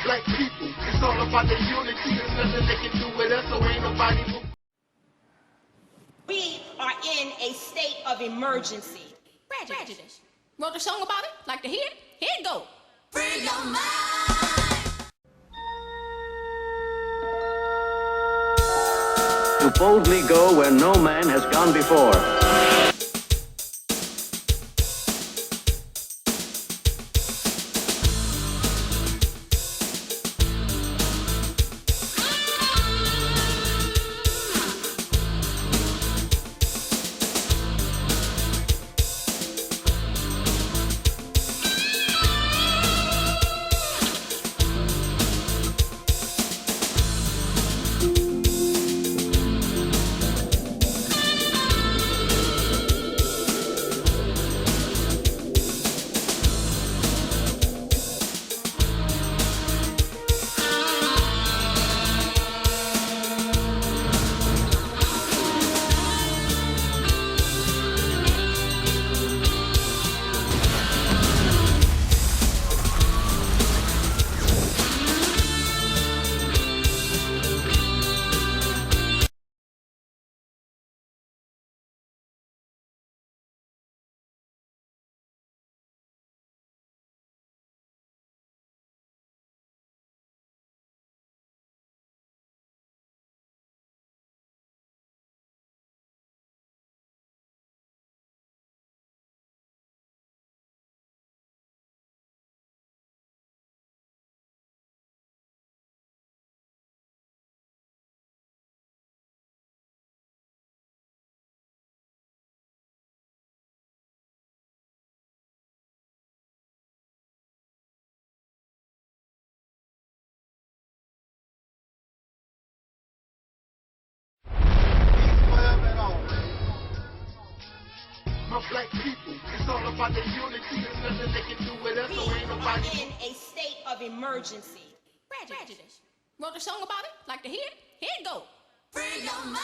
black people. It's all about the unity. There's nothing they can do with us, so ain't nobody who... We are in a state of emergency. Prejudice. Wrote a song about it? Like to hear it? Here it go. Free your mind. To boldly go where no man has gone before. Black people, it's all about the unity. There's nothing they can do with us, so ain't nobody. We are in a state of emergency. Prejudice. Wrote a song about it? Like to hear it? Here it go. Free your mind.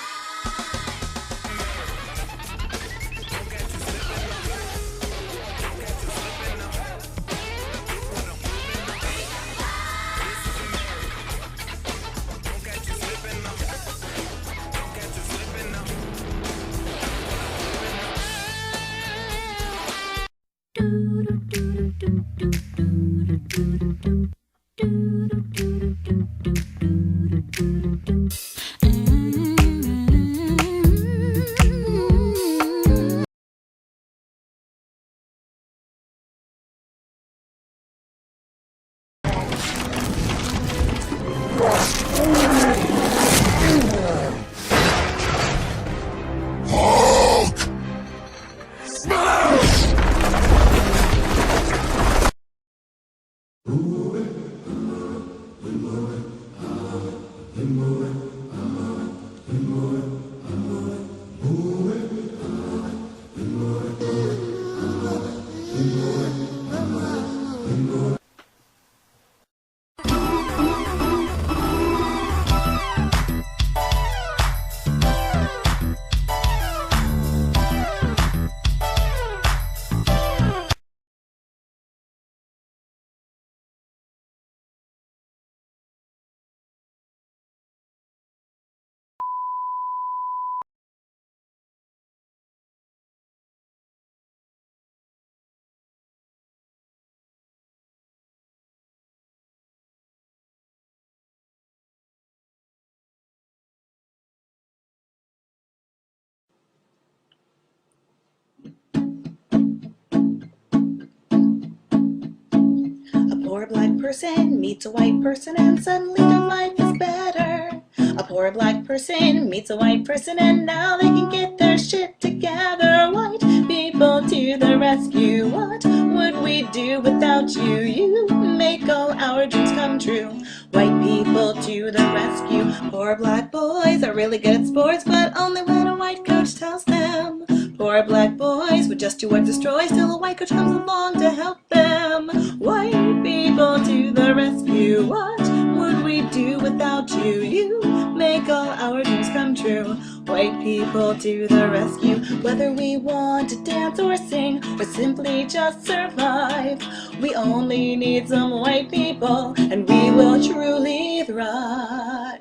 poor black person meets a white person and suddenly their life is better. A poor black person meets a white person and now they can get their shit together. White people to the rescue. What would we do without you? You make all our dreams come true. White people to the rescue. Poor black boys are really good at sports, but only when a white coach tells them. Poor black boys with just 2 words destroy, still a white coach comes along to help them. White people to the rescue. What would we do without you? You make all our dreams come true. White people to the rescue, whether we want to dance or sing, or simply just survive. We only need some white people, and we will truly thrive.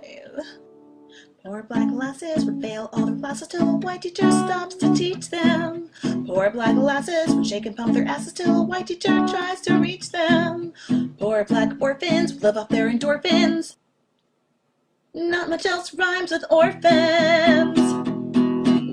Poor black lasses would fail all their classes till a white teacher stops to teach them. Poor black lasses would shake and pump their asses till a white teacher tries to reach them. Poor black orphans would live off their endorphins. Not much else rhymes with orphans.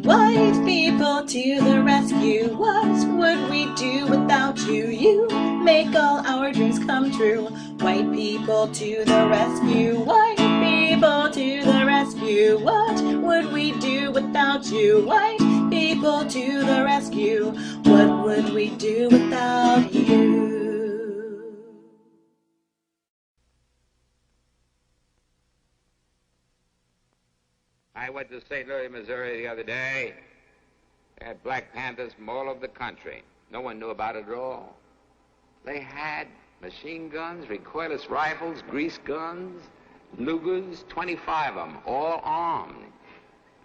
White people to the rescue, what would we do without you? You make all our dreams come true. White people to the rescue, white people to the rescue, what would we do without you? White people to the rescue, what would we do without you? I went to St. Louis, Missouri the other day. They had Black Panthers from all over the country. No one knew about it at all. They had machine guns, recoilless rifles, grease guns, Lugers, 25 of them, all armed.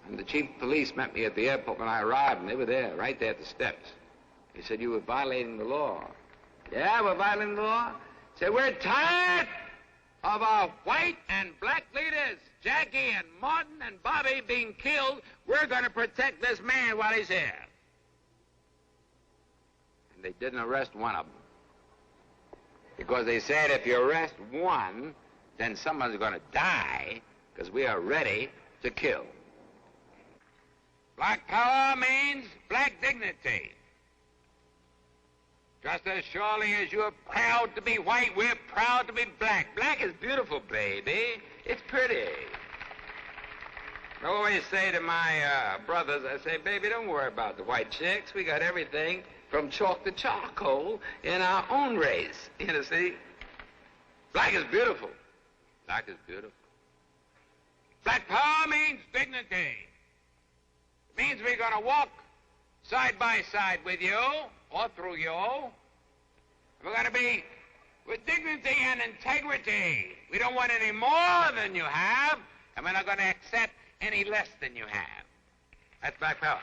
And the chief of police met me at the airport when I arrived, and they were there, right there at the steps. He said, "You were violating the law." "Yeah, we're violating the law." He said, "We're tired of our white and black leaders, Jackie and Martin and Bobby, being killed. We're going to protect this man while he's here." And they didn't arrest one of them. Because they said if you arrest one, then someone's going to die, because we are ready to kill. Black power means black dignity. Just as surely as you're proud to be white, we're proud to be black. Black is beautiful, baby. It's pretty. I always say to my brothers, I say, "Baby, don't worry about the white chicks. We got everything from chalk to charcoal in our own race." You see? Black is beautiful. Black is beautiful. Black power means dignity. It means we're going to walk side by side with you, or through you. We're going to be with dignity and integrity. We don't want any more than you have, and we're not going to accept any less than you have. That's black power.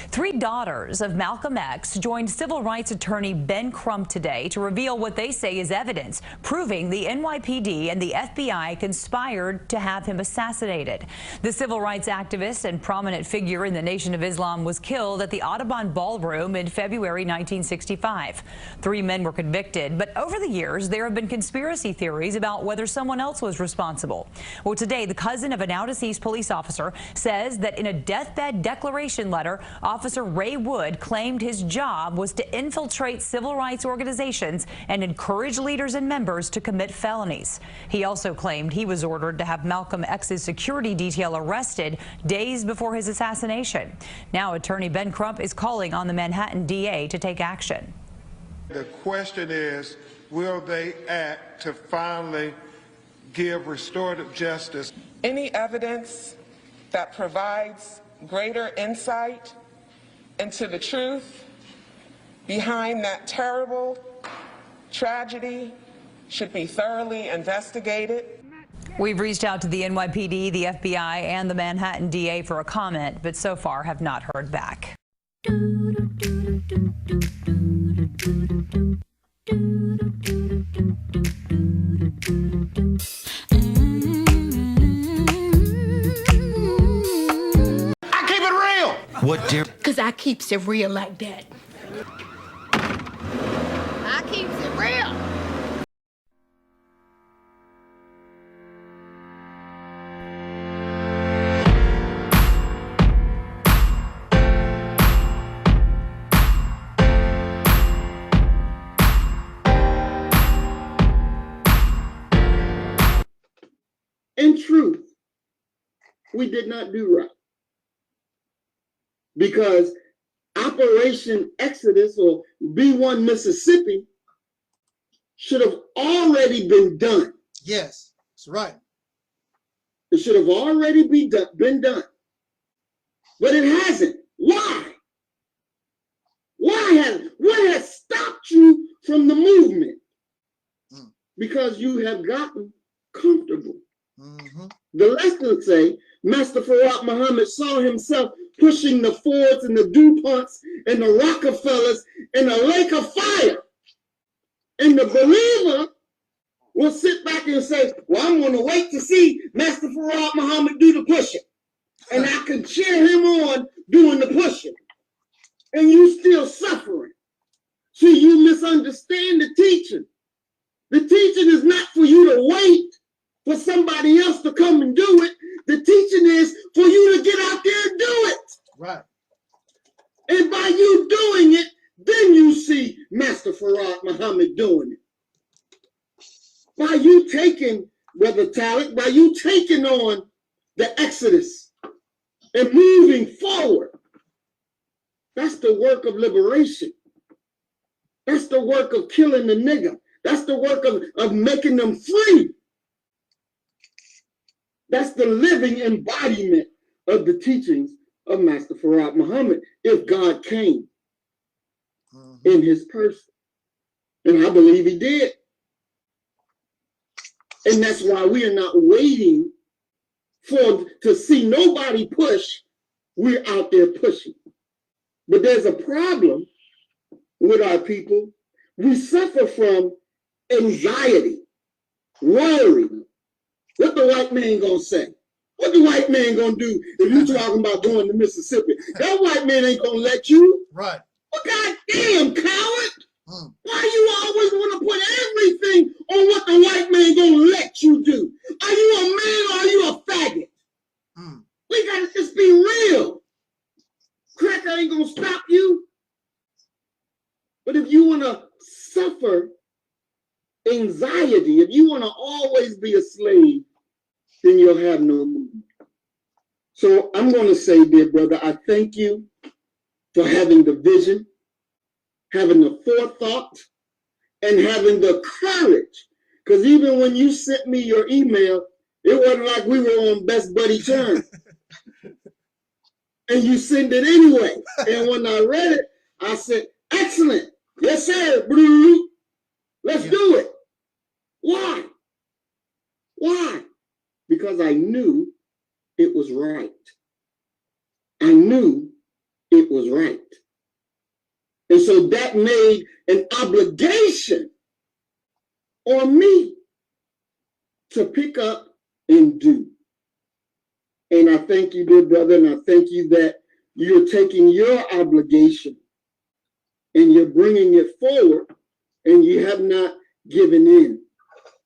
3 daughters of Malcolm X joined civil rights attorney Ben Crump today to reveal what they say is evidence proving the NYPD and the FBI conspired to have him assassinated. The civil rights activist and prominent figure in the Nation of Islam was killed at the Audubon Ballroom in February 1965. 3 men were convicted, but over the years there have been conspiracy theories about whether someone else was responsible. Well, today the cousin of a now-deceased police officer says that in a deathbed declaration letter, Officer Ray Wood claimed his job was to infiltrate civil rights organizations and encourage leaders and members to commit felonies. He also claimed he was ordered to have Malcolm X's security detail arrested days before his assassination. Now attorney Ben Crump is calling on the Manhattan DA to take action. The question is, will they act to finally give restorative justice? Any evidence that provides greater insight into the truth behind that terrible tragedy should be thoroughly investigated. We've reached out to the NYPD, the FBI, and the Manhattan DA for a comment, but so far have not heard back. What, dear? Cause I keeps it real like that. I keeps it real. In truth, we did not do right. Because Operation Exodus or B1 Mississippi should have already been done. Yes, that's right. It should have already been done. But it hasn't. Why? What has stopped you from the movement? Because you have gotten comfortable. The lessons say Master Farad Muhammad saw himself pushing the Fords and the DuPonts and the Rockefellers in a lake of fire. And the believer will sit back and say, well, I'm going to wait to see Master Farad Muhammad do the pushing. And I can cheer him on doing the pushing. And you still suffering. See, you misunderstand the teaching. The teaching is not for you to wait for somebody else to come and do it. The teaching is for you to get out there and do it. Right. And by you doing it, then you see Master Farad Muhammad doing it. By you taking, Brother Taalik, by you taking on the Exodus and moving forward, that's the work of liberation. That's the work of killing the nigger. That's the work of making them free. That's the living embodiment of the teachings of Master Farad Muhammad, if God came in his person. And I believe he did. And that's why we are not waiting to see nobody push. We're out there pushing. But there's a problem with our people. We suffer from anxiety, worry. What the white man gonna say? What the white man gonna do if you talking about going to Mississippi? That white man ain't gonna let you. Right. Well, goddamn, coward. Why you always want to put everything on what the white man gonna let you do? Are you a man or are you a faggot? We gotta just be real. Cracker ain't gonna stop you. But if you wanna suffer anxiety, if you wanna always be a slave, then you'll have no movement. So I'm gonna say, dear brother, I thank you for having the vision, having the forethought, and having the courage. Because even when you sent me your email, it wasn't like we were on best buddy terms. And you sent it anyway. And when I read it, I said, excellent. Yes, sir. Let's do it. Why? Why? Because I knew it was right. I knew it was right. And so that made an obligation on me to pick up and do. And I thank you, dear brother, and I thank you that you're taking your obligation and you're bringing it forward, and you have not given in.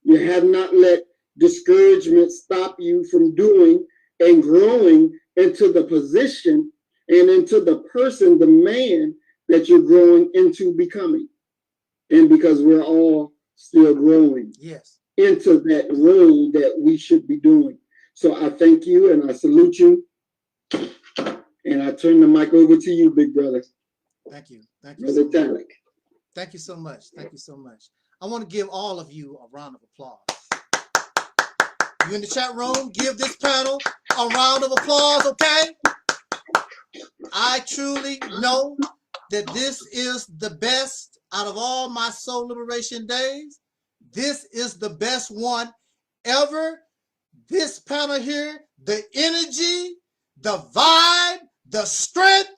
You have not let discouragement stop you from doing and growing into the position and into the person, the man that you're growing into becoming. And because we're all still growing into that role that we should be doing. So I thank you and I salute you. And I turn the mic over to you, big brother. Thank you. Thank you. Brother Taalik. Thank you so much. Thank you so much. I want to give all of you a round of applause. You in the chat room, give this panel a round of applause, okay? I truly know that this is the best out of all my soul liberation days. This is the best one ever. This panel here, the energy, the vibe, the strength.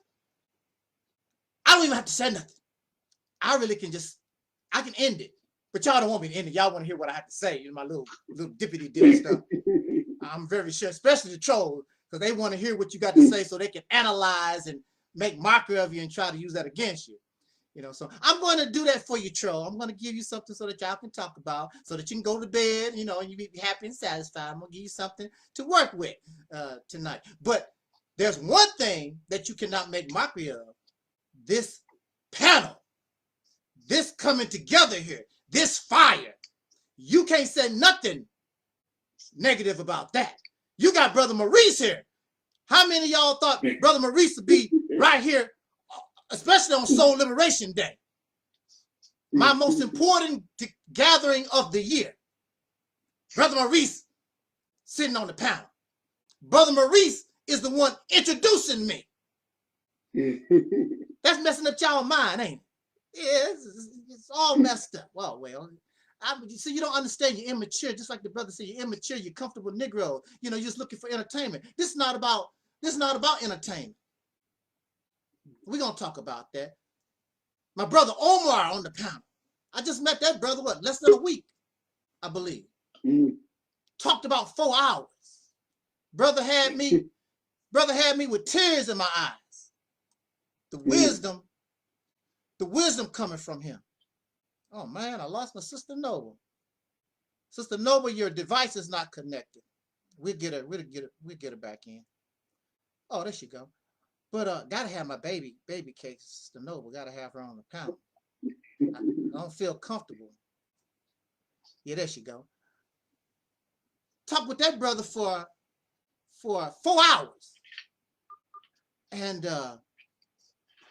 I don't even have to say nothing. I really can I can end it. But y'all don't want me to end it. Y'all want to hear what I have to say in my little dippity dip stuff. I'm very sure, especially the trolls, because they want to hear what you got to say so they can analyze and make mockery of you and try to use that against you. You know, so I'm going to do that for you, troll. I'm going to give you something so that y'all can talk about, so that you can go to bed, you know, and you be happy and satisfied. I'm going to give you something to work with tonight. But there's one thing that you cannot make mockery of. This panel, this coming together here, this fire. You can't say nothing negative about that. You got Brother Maurice here. How many of y'all thought Brother Maurice would be right here, especially on Soul Liberation Day? My most important gathering of the year. Brother Maurice sitting on the panel. Brother Maurice is the one introducing me. That's messing up y'all mind, ain't it? Yeah, it's all messed up. Well, See, you don't understand. You're immature, just like the brother said. You're immature. You're comfortable Negro. You know, you're just looking for entertainment. This is not about entertainment. We're gonna talk about that. My brother Omar on the panel. I just met that brother, what, less than a week, I believe. Talked about 4 hours. Brother had me with tears in my eyes. The wisdom coming from him. Oh man, I lost my sister Noble. Sister Noble, your device is not connected. We'll get her back in. Oh, there she go. But gotta have my baby cake, Sister Noble. Gotta have her on the panel. I don't feel comfortable. Yeah, there she go. Talk with that brother for 4 hours. And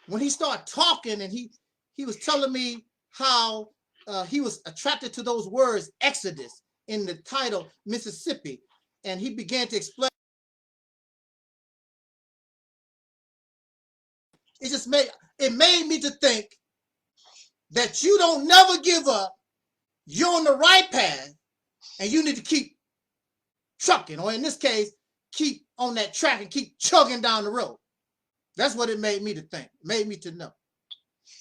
when he started talking, and he was telling me how he was attracted to those words, Exodus, in the title, Mississippi. And he began to explain. It made me to think that you don't never give up. You're on the right path, and you need to keep trucking, or in this case, keep on that track and keep chugging down the road. That's what it made me to think, made me to know.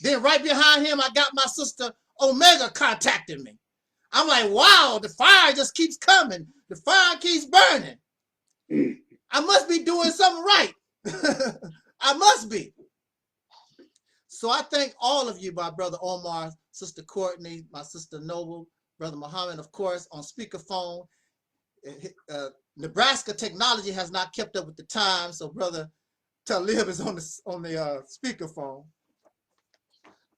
Then right behind him, I got my sister Omega contacting me. I'm like, wow, the fire just keeps coming. The fire keeps burning. I must be doing something right. I must be. So I thank all of you, my brother Omar, sister Courtney, my sister Noble, brother Muhammad, of course, on speakerphone. Nebraska technology has not kept up with the time, so brother Talib is on the speakerphone.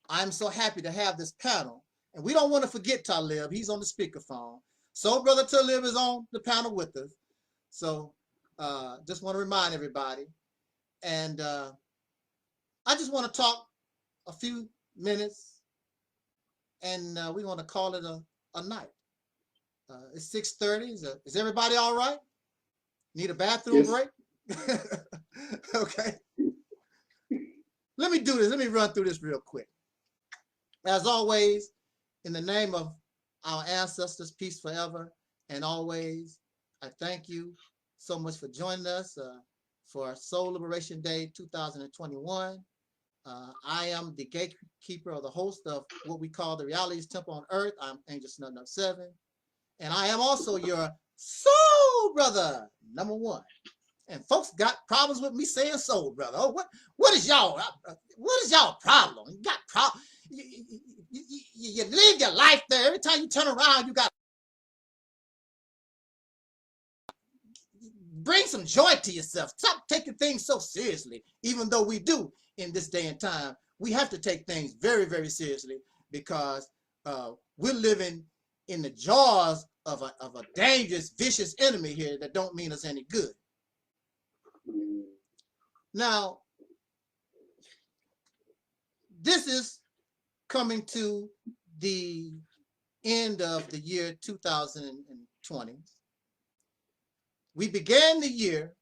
I'm so happy to have this panel, and we don't want to forget Talib. He's on the speakerphone. So brother Talib is on the panel with us. So just want to remind everybody, and I just want to talk a few minutes, and we want to call it a night. It's 6:30. Is everybody all right? Need a bathroom break? Okay. Let me do this. Let me run through this real quick. As always, in the name of our ancestors, peace forever and always, I thank you so much for joining us for Soul Liberation Day 2021. I am the gatekeeper or the host of what we call the Reality's Temple on Earth. I'm Angel Snub 7. And I am also your soul brother, #1. And folks got problems with me saying soul brother. Oh, what is y'all problem? You got problem. You live your life there. Every time you turn around, you got bring some joy to yourself. Stop taking things so seriously, even though we do in this day and time. We have to take things very, very seriously because we're living in the jaws of a dangerous, vicious enemy here that don't mean us any good. Now, this is coming to the end of the year 2020. We began the year,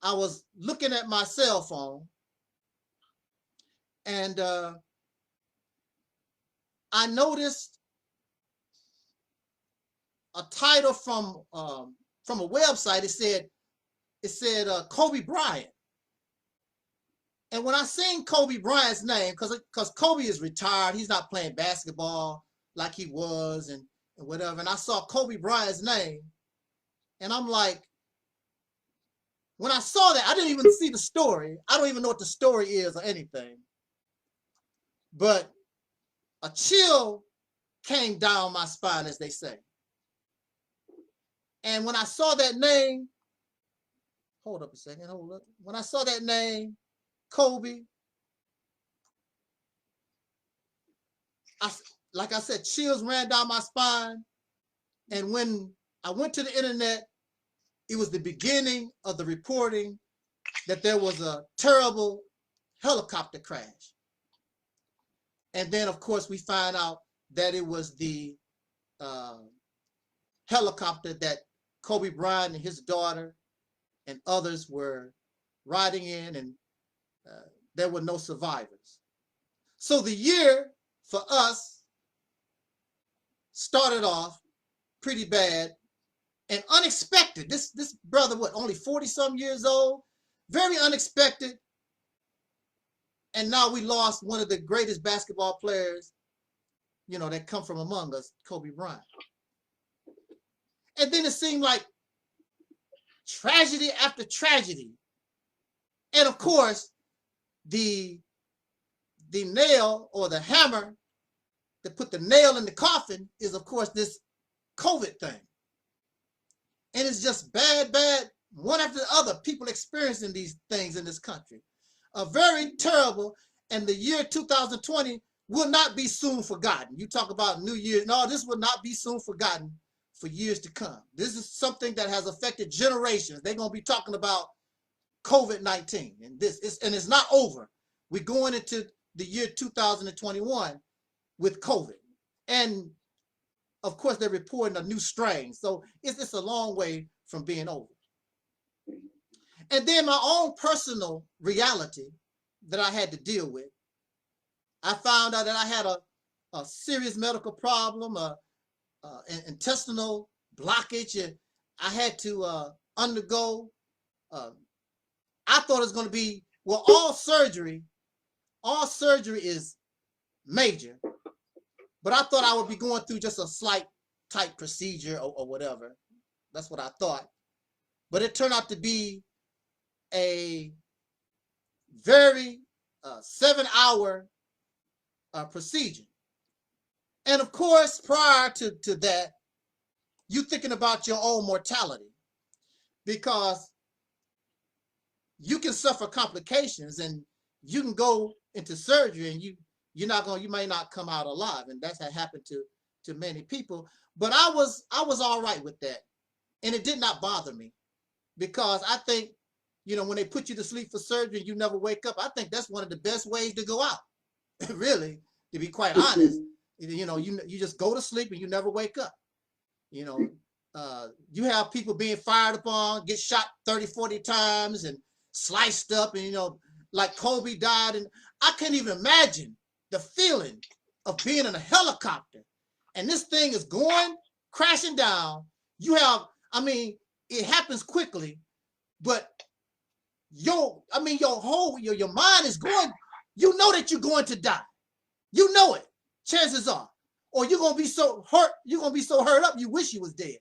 I was looking at my cell phone, and I noticed a title from a website. It said Kobe Bryant. And when I seen Kobe Bryant's name, because Kobe is retired, he's not playing basketball like he was and whatever. And I saw Kobe Bryant's name, and I'm like, when I saw that, I didn't even see the story. I don't even know what the story is or anything. But a chill came down my spine, as they say. And when I saw that name, hold up a second, hold up. When I saw that name, Kobe, like I said, chills ran down my spine. And when I went to the internet, it was the beginning of the reporting that there was a terrible helicopter crash. And then, of course, we find out that it was the helicopter that Kobe Bryant and his daughter and others were riding in, and there were no survivors. So the year for us started off pretty bad and unexpected. This brother, what, only 40-some years old? Very unexpected. And now we lost one of the greatest basketball players, you know, that come from among us, Kobe Bryant. And then it seemed like tragedy after tragedy. And of course, the nail or the hammer that put the nail in the coffin is, of course, this COVID thing. And it's just bad, one after the other, people experiencing these things in this country. Very terrible, and the year 2020 will not be soon forgotten. You talk about New Year. No, this will not be soon forgotten for years to come. This is something that has affected generations. They're going to be talking about COVID-19, and it's not over. We're going into the year 2021 with COVID. And of course, they're reporting a new strain. So it's a long way from being over. And then my own personal reality that I had to deal with. I found out that I had a serious medical problem, an intestinal blockage, and I had to undergo, I thought it was going to be, well, all surgery is major, but I thought I would be going through just a slight type procedure or whatever. That's what I thought. But it turned out to be a very 7-hour procedure. And of course, prior to that, you thinking about your own mortality, because you can suffer complications and you can go into surgery and you may not come out alive. And that's what happened to many people. But I was all right with that. And it did not bother me, because I think, you know, when they put you to sleep for surgery and you never wake up, I think that's one of the best ways to go out. Really, to be quite honest. You know, you just go to sleep and you never wake up. You know, you have people being fired upon, get shot 30, 40 times and sliced up, and, you know, like Kobe died. And I can't even imagine the feeling of being in a helicopter and this thing is going, crashing down. You have, I mean, it happens quickly, but your mind is going, you know that you're going to die. You know it, chances are. Or you're going to be so hurt up, you wish you was dead.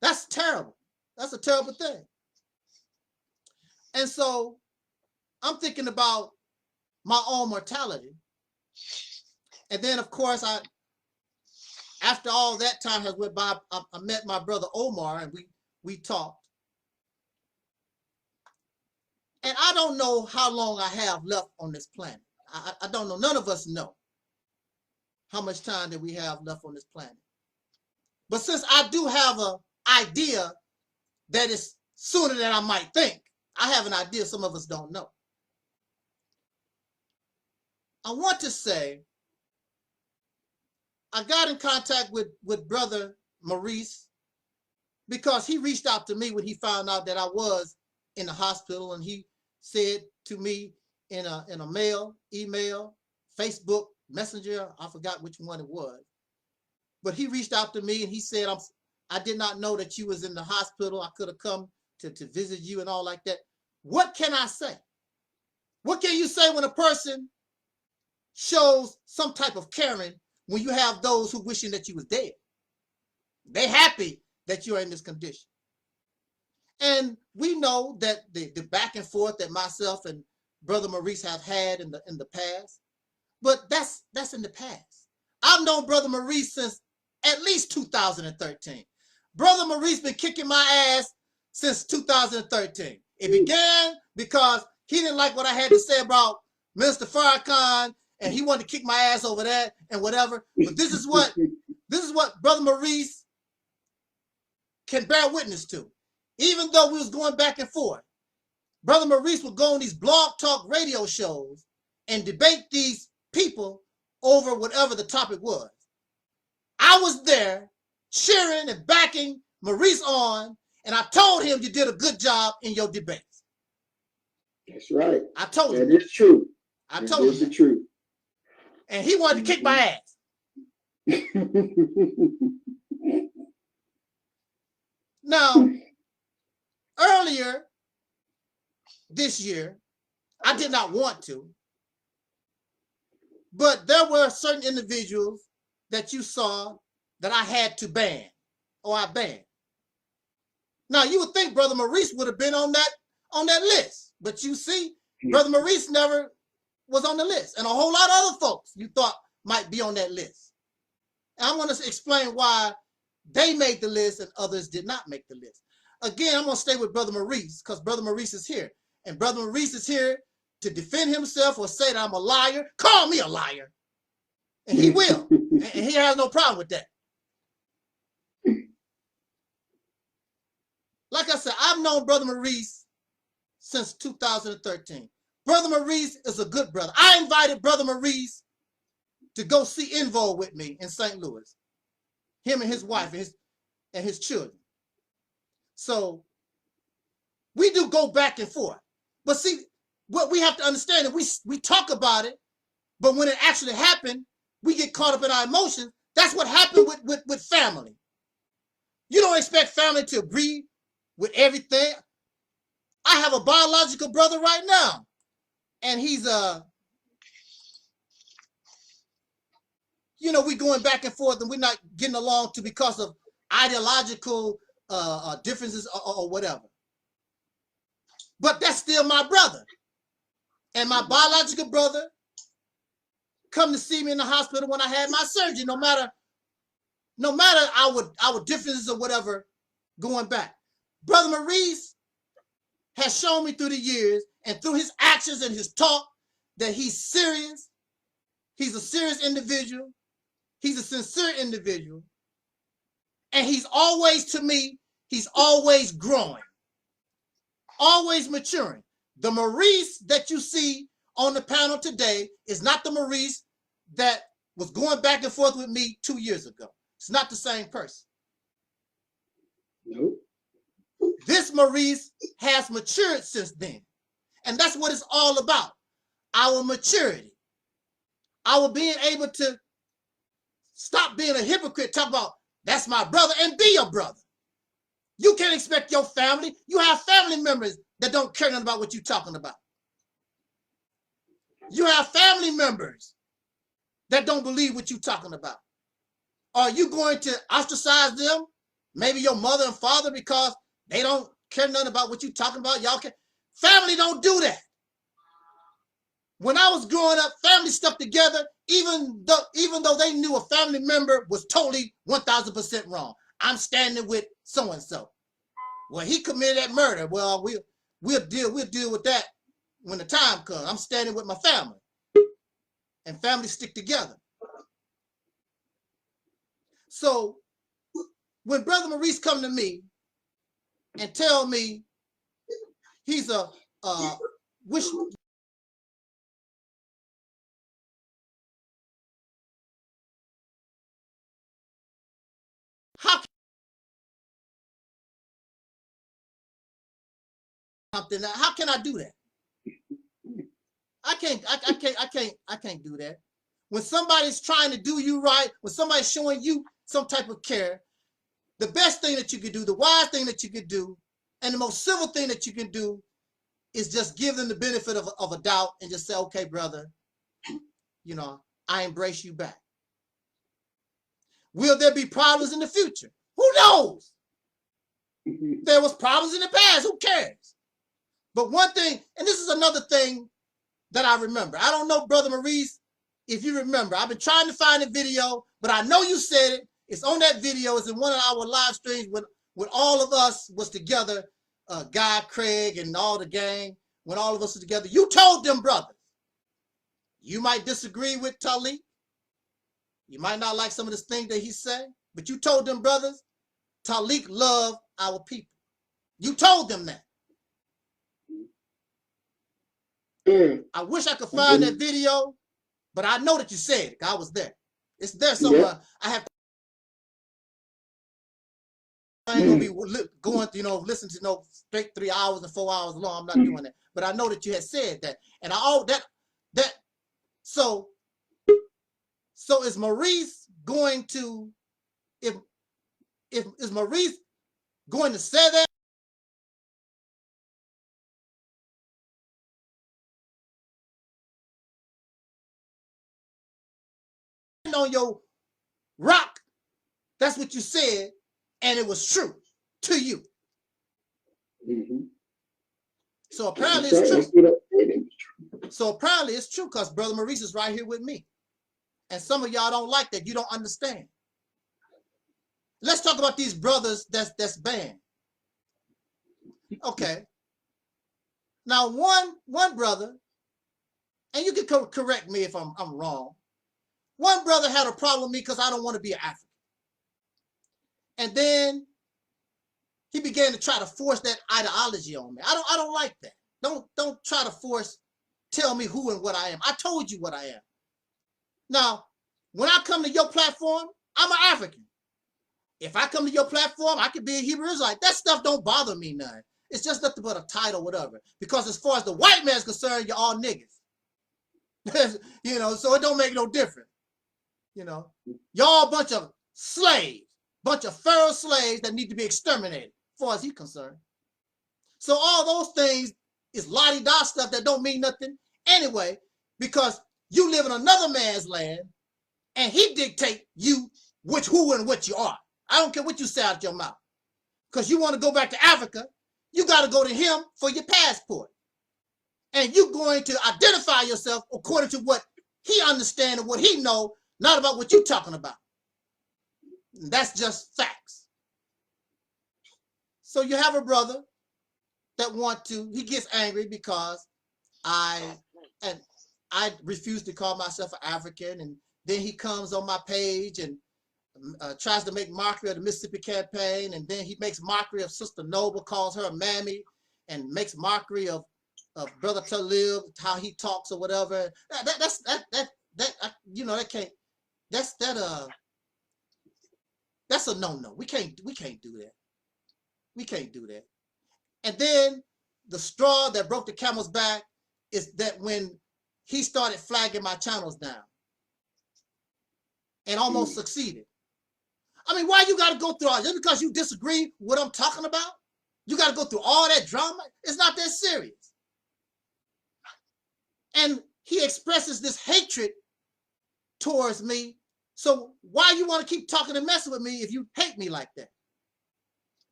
That's terrible. That's a terrible thing. And so I'm thinking about my own mortality. And then, of course, after all that time has went by, I met my brother Omar, and we talked. And I don't know how long I have left on this planet. I don't know. None of us know how much time that we have left on this planet. But since I do have an idea that is sooner than I might think, I have an idea some of us don't know. I want to say, I got in contact with Brother Maurice, because he reached out to me when he found out that I was in the hospital, and he said to me in a mail, email, Facebook Messenger, I forgot which one it was, but he reached out to me and he said, I did not know that you was in the hospital. I could have come to visit you and all like that. What can I say? What can you say when a person shows some type of caring when you have those who wishing that you was dead? They happy that you are in this condition. And we know that the back and forth that myself and Brother Maurice have had in the past, but that's in the past. I've known Brother Maurice since at least 2013. Brother Maurice been kicking my ass since 2013. It began because he didn't like what I had to say about Minister Farrakhan, and he wanted to kick my ass over that and whatever. But this is what Brother Maurice can bear witness to. Even though we was going back and forth, Brother Maurice would go on these blog talk radio shows and debate these people over whatever the topic was. I was there cheering and backing Maurice on, and I told him you did a good job in your debates. That's right. I told him. That is true. I told him. That's the truth. And he wanted to kick my ass. Now, earlier this year, I did not want to, but there were certain individuals that you saw that I had to ban, or I banned. Now, you would think Brother Maurice would have been on that list, but you see, Brother Maurice never was on the list, and a whole lot of other folks you thought might be on that list. And I'm going to explain why they made the list and others did not make the list. Again, I'm going to stay with Brother Maurice because Brother Maurice is here. And Brother Maurice is here to defend himself or say that I'm a liar. Call me a liar. And he will. And he has no problem with that. Like I said, I've known Brother Maurice since 2013. Brother Maurice is a good brother. I invited Brother Maurice to go see Invo with me in St. Louis. Him and his wife and his children. So we do go back and forth. But see, what we have to understand is we talk about it, but when it actually happened, we get caught up in our emotions. That's what happened with family. You don't expect family to agree with everything. I have a biological brother right now, and he's we going back and forth, and we're not getting along because of ideological differences or whatever. But that's still my brother. And my biological brother come to see me in the hospital when I had my surgery, no matter our differences or whatever going back. Brother Maurice has shown me through the years and through his actions and his talk that he's serious. He's a serious individual. He's a sincere individual. And he's always, to me, he's always growing, always maturing. The Maurice that you see on the panel today is not the Maurice that was going back and forth with me 2 years ago. It's not the same person. Nope. This Maurice has matured since then. And that's what it's all about. Our maturity. Our being able to stop being a hypocrite, talk about that's my brother, and be your brother. You can't expect your family. You have family members that don't care nothing about what you're talking about. You have family members that don't believe what you're talking about. Are you going to ostracize them? Maybe your mother and father because they don't care nothing about what you're talking about. Y'all can. Family don't do that. When I was growing up, family stuck together, even though they knew a family member was totally 1000% wrong. I'm standing with so-and-so. Well, he committed that murder. Well, we'll deal with that when the time comes. I'm standing with my family. And families stick together. So when Brother Maurice come to me and tell me he's a wish. How can I do that? I can't do that. When somebody's trying to do you right, when somebody's showing you some type of care, the best thing that you could do, the wise thing that you could do, and the most civil thing that you can do is just give them the benefit of a doubt and just say, okay, brother, I embrace you back. Will there be problems in the future? Who knows? There was problems in the past. Who cares? But one thing, and this is another thing that I remember. I don't know, Brother Maurice, if you remember. I've been trying to find a video, but I know you said it. It's on that video. It's in one of our live streams when all of us was together, Guy, Craig, and all the gang, when all of us were together. You told them brothers. You might disagree with Taalik. You might not like some of the things that he said, but you told them brothers, Taalik loved our people. You told them that. I wish I could find that video, but I know that you said it. I was there. It's there somewhere. Yeah. I ain't gonna be going, listen to straight 3 hours and 4 hours long. I'm not doing that. But I know that you had said that, and so is Maurice going to, if is Maurice going to say that? On your rock, that's what you said, and it was true to you. So apparently it's true. So apparently it's true because Brother Maurice is right here with me. And some of y'all don't like that. You don't understand. Let's talk about these brothers that's banned. Okay. Now one brother, and you can correct me if I'm wrong. One brother had a problem with me because I don't want to be an African. And then he began to try to force that ideology on me. I don't like that. Don't try to tell me who and what I am. I told you what I am. Now, when I come to your platform, I'm an African. If I come to your platform, I could be a Hebrew Israelite. That stuff don't bother me none. It's just nothing but a title, whatever. Because as far as the white man's concerned, you're all niggas. You know, so it don't make no difference. You know, y'all a bunch of slaves, bunch of Pharaoh slaves that need to be exterminated, as far as he's concerned. So all those things is la-di-da stuff that don't mean nothing anyway, because you live in another man's land and he dictate you who and what you are. I don't care what you say out your mouth. Because you want to go back to Africa, you got to go to him for your passport. And you're going to identify yourself according to what he understands and what he knows, not about what you're talking about. That's just facts. So you have a brother that he gets angry because I refuse to call myself an African, and then he comes on my page and tries to make mockery of the Mississippi campaign, and then he makes mockery of Sister Noble, calls her a mammy, and makes mockery of Brother Taalik, how he talks or whatever. That's a no-no. We can't do that. We can't do that. And then the straw that broke the camel's back is that when he started flagging my channels down and almost succeeded. I mean, why you got to go through all just because you disagree with what I'm talking about? You got to go through all that drama? It's not that serious. And he expresses this hatred towards me. So why you want to keep talking and messing with me if you hate me like that?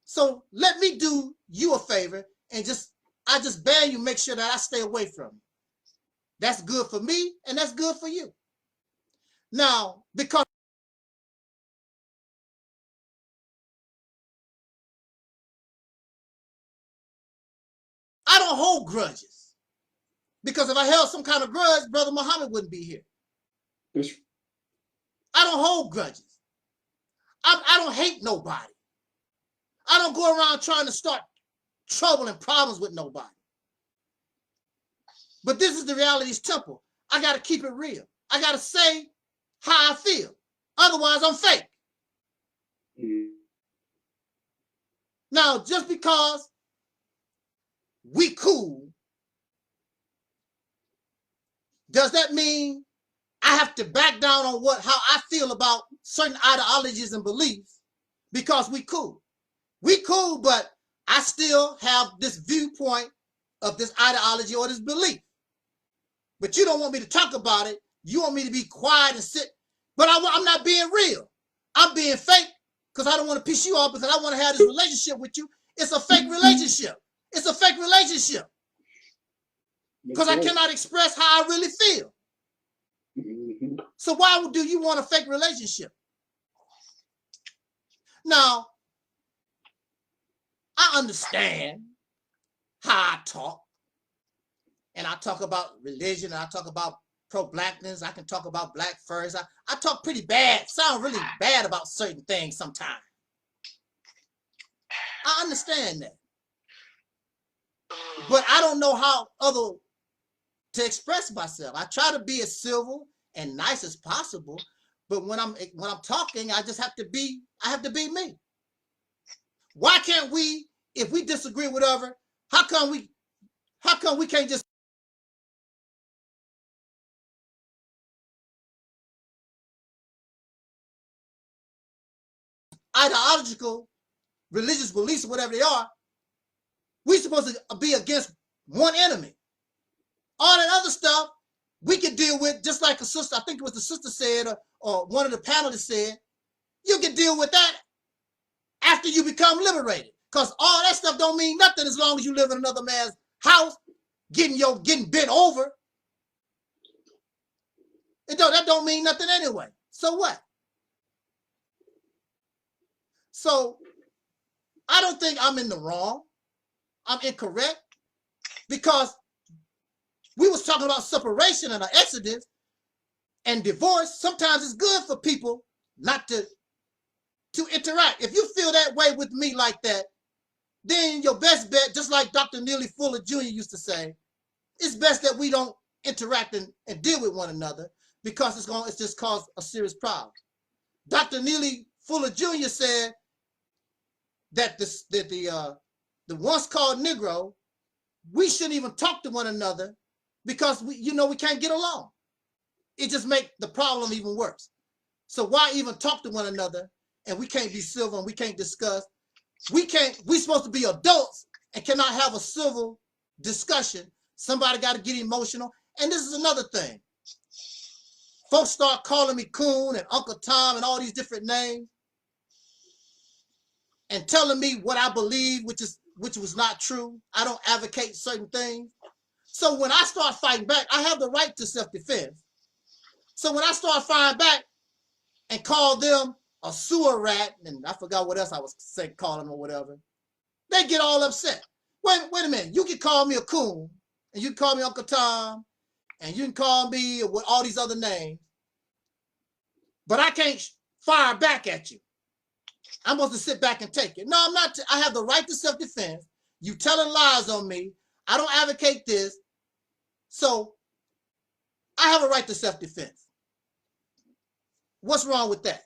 So let me do you a favor and I just ban you, make sure that I stay away from you. That's good for me and that's good for you. Now, because I don't hold grudges. Because if I held some kind of grudge, Brother Muhammad wouldn't be here. I don't hold grudges. I don't hate nobody. I don't go around trying to start trouble and problems with nobody. But this is the Reality's temple. I got to keep it real. I got to say how I feel. Otherwise, I'm fake. Now, just because we cool, does that mean I have to back down on how I feel about certain ideologies and beliefs because we cool? We cool, but I still have this viewpoint of this ideology or this belief. But you don't want me to talk about it. You want me to be quiet and sit. But I'm not being real. I'm being fake because I don't want to piss you off because I want to have this relationship with you. It's a fake relationship. It's a fake relationship. Because I cannot express how I really feel. So why do you want a fake relationship? Now, I understand how I talk. And I talk about religion, and I talk about pro-blackness. I can talk about black furs. I talk pretty bad, sound really bad about certain things sometimes. I understand that. But I don't know how to express myself. I try to be as civil and nice as possible, but when I'm talking, I have to be me. Why can't we, if we disagree with whatever, how come we can't just ideological, religious beliefs, or whatever they are, we're supposed to be against one enemy. All that other stuff we can deal with, just like a sister, I think it was the sister said, or one of the panelists said, you can deal with that after you become liberated. Because all that stuff don't mean nothing as long as you live in another man's house, getting bent over. That don't mean nothing anyway. So what? So I don't think I'm in the wrong. I'm incorrect, because we was talking about separation and an exodus and divorce. Sometimes it's good for people not to interact. If you feel that way with me like that, then your best bet, just like Dr. Neely Fuller Jr. used to say, it's best that we don't interact and deal with one another, because it's just caused a serious problem. Dr. Neely Fuller Jr. said that the once called Negro, we shouldn't even talk to one another, because we can't get along. It just makes the problem even worse. So why even talk to one another? And we can't be civil, and we can't discuss. We're supposed to be adults and cannot have a civil discussion. Somebody got to get emotional. And this is another thing. Folks start calling me Coon and Uncle Tom and all these different names, and telling me what I believe, which was not true. I don't advocate certain things. So when I start fighting back, I have the right to self-defense. So when I start fighting back and call them a sewer rat, and I forgot what else I was calling them or whatever, they get all upset. Wait a minute. You can call me a coon, and you can call me Uncle Tom, and you can call me with all these other names, but I can't fire back at you. I'm supposed to sit back and take it. No, I'm not. I have the right to self-defense. You telling lies on me. I don't advocate this. So I have a right to self-defense. What's wrong with that?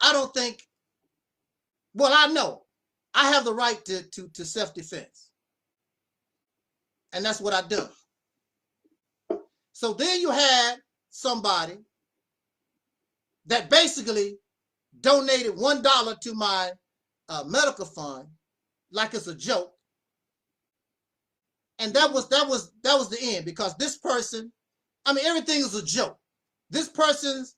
I don't think, well, I know I have the right to self-defense. And that's what I do. So then you had somebody that basically donated $1 to my medical fund, like it's a joke. And that was the end, because this person, I mean, everything is a joke. This person's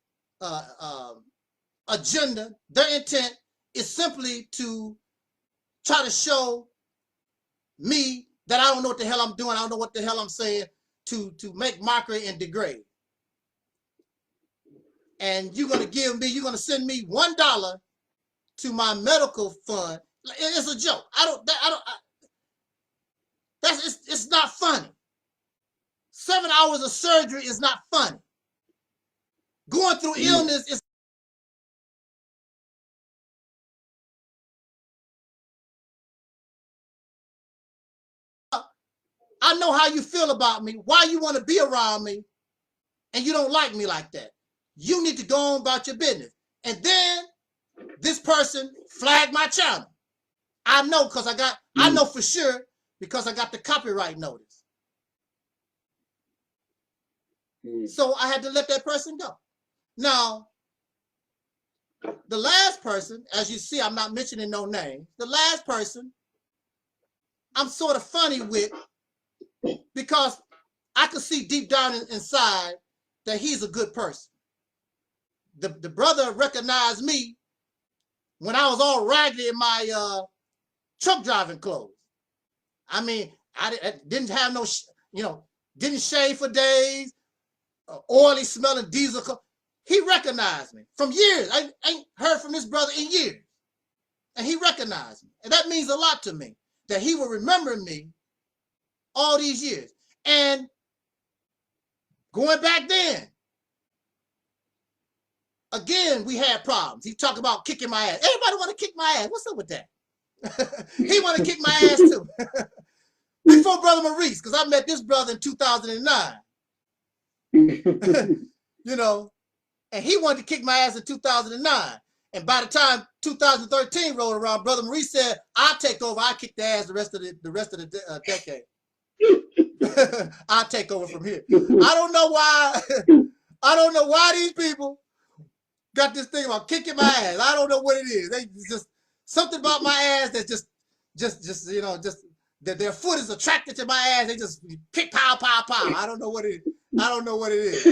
agenda, their intent is simply to try to show me that I don't know what the hell I'm doing. I don't know what the hell I'm saying, to make mockery and degrade. And you're going to send me $1 to my medical fund. It's a joke. It's not funny. 7 hours of surgery is not funny. Going through illness is I know how you feel about me, why you want to be around me, and you don't like me like that. You need to go on about your business. And then this person flagged my channel. I know for sure, because I got the copyright notice. So I had to let that person go. Now, the last person, as you see, I'm not mentioning no names. The last person I'm sort of funny with, because I could see deep down inside that he's a good person. The brother recognized me when I was all raggedy in my truck driving clothes. I mean, I didn't have no, didn't shave for days, oily smelling diesel. He recognized me from years. I ain't heard from this brother in years. And he recognized me. And that means a lot to me, that he will remember me all these years. And going back then, again, we had problems. He talked about kicking my ass. Everybody want to kick my ass. What's up with that? He want to kick my ass too. Before Brother Maurice, because I met this brother in 2009. And he wanted to kick my ass in 2009. And by the time 2013 rolled around, Brother Maurice said, "I'll take over. I'll kick the ass the rest of the decade." I'll take over from here. I don't know why. I don't know why these people got this thing about kicking my ass. I don't know what it is. They just something about my ass that just you know, just that their foot is attracted to my ass. They just kick, pow, pow, pow. I don't know what it is. I don't know what it is.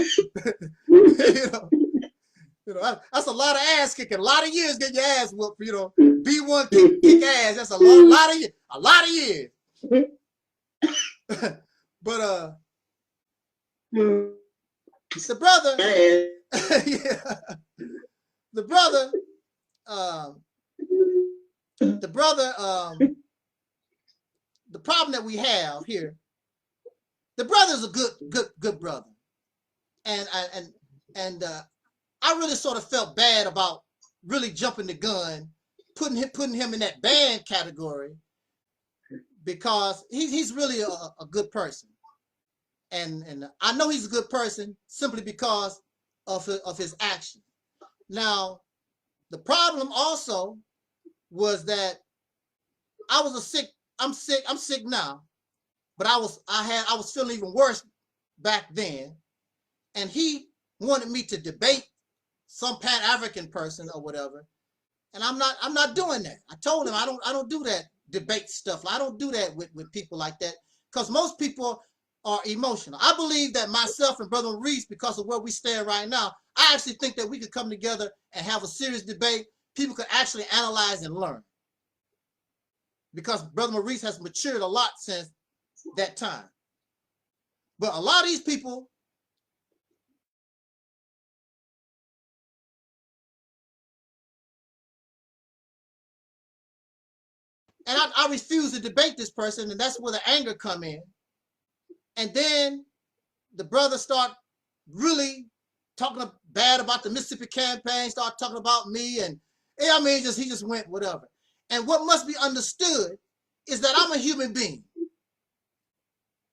You know, that's a lot of ass kicking. A lot of years getting your ass whooped. You know, B1 kick ass. That's a lot of years. But the brother, yeah, the problem that we have here, the brother's a good brother, and I really sort of felt bad about really jumping the gun, putting him in that band category, because he's really a good person, and I know he's a good person simply because of his action. Now, the problem also was that I'm sick now, but I was feeling even worse back then, and he wanted me to debate some Pan-African person or whatever, and I'm not doing that. I told him I don't do that debate stuff. I don't do that with people like that, because most people are emotional. I believe that myself and Brother Reese, because of where we stand right now, I actually think that we could come together and have a serious debate. People could actually analyze and learn, because Brother Maurice has matured a lot since that time. But a lot of these people, and I refuse to debate this person, and that's where the anger come in. And then the brother start really talking bad about the Mississippi campaign, start talking about me, and I mean, he just went whatever. And what must be understood is that I'm a human being.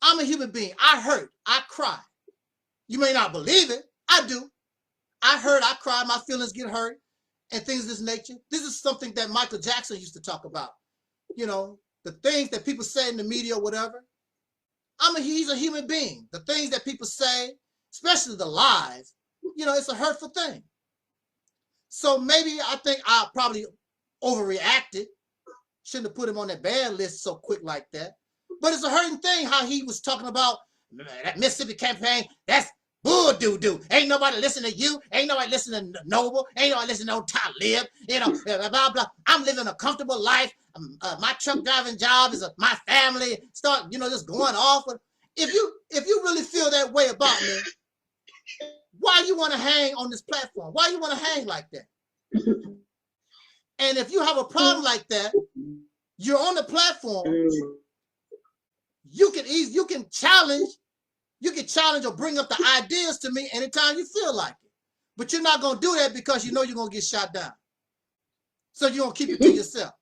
I'm a human being. I hurt. I cry. You may not believe it. I do. I hurt. I cry. My feelings get hurt and things of this nature. This is something that Michael Jackson used to talk about. You know, the things that people say in the media or whatever. He's a human being. The things that people say, especially the lies, you know, it's a hurtful thing. So maybe I think I probably overreacted. Shouldn't have put him on that bad list so quick like that. But it's a hurting thing how he was talking about that Mississippi campaign. That's bull doo-doo. Ain't nobody listening to you. Ain't nobody listening to Noble. Ain't nobody listening to Taalik. You know, blah, blah. I'm living a comfortable life. My truck driving job is my family. Start, you know, just going off. If you really feel that way about me, why you want to hang on this platform? Why you want to hang like that? And if you have a problem like that, you're on the platform. You can challenge or bring up the ideas to me anytime you feel like it. But you're not gonna do that because you know you're gonna get shot down. So you're gonna keep it to yourself.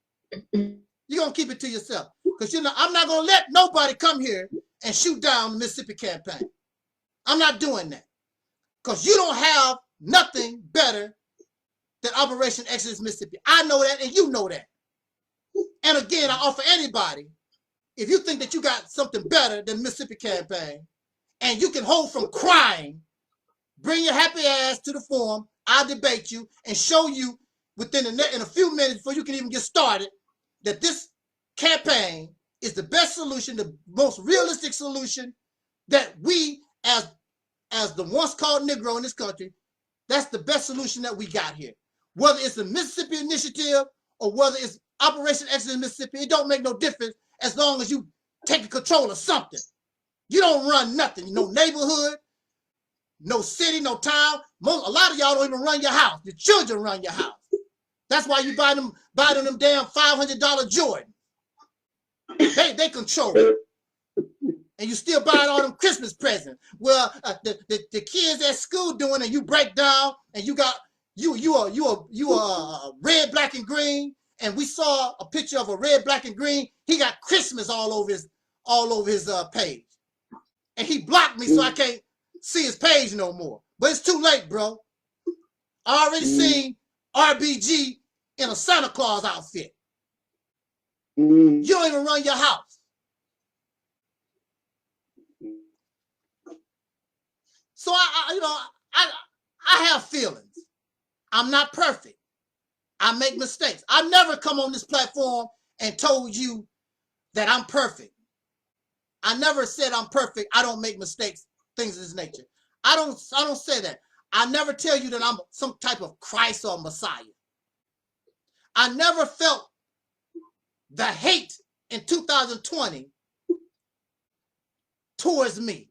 You're gonna keep it to yourself. Because you know, I'm not gonna let nobody come here and shoot down the Mississippi campaign. I'm not doing that. Because you don't have nothing better than Operation Exodus Mississippi. I know that and you know that. And again, I offer anybody, if you think that you got something better than Mississippi campaign and you can hold from crying, bring your happy ass to the forum. I'll debate you and show you in a few minutes before you can even get started that this campaign is the best solution, the most realistic solution that we as the once called Negro in this country, that's the best solution that we got here. Whether it's the Mississippi Initiative or whether it's Operation Exodus Mississippi, it don't make no difference as long as you take control of something. You don't run nothing, no neighborhood, no city, no town. A lot of y'all don't even run your house. Your children run your house. That's why you buy them damn $500 Jordan. They control it. And you still buying all them Christmas presents. Well, the kids at school doing it, you break down and you got you are red, black, and green. And we saw a picture of a red, black, and green. He got Christmas all over his page. And he blocked me so I can't see his page no more. But it's too late, bro. I already seen RBG in a Santa Claus outfit. You don't even run your house. So I have feelings. I'm not perfect. I make mistakes. I've never come on this platform and told you that I'm perfect. I never said I'm perfect. I don't make mistakes, things of this nature. I don't say that. I never tell you that I'm some type of Christ or Messiah. I never felt the hate in 2020 towards me.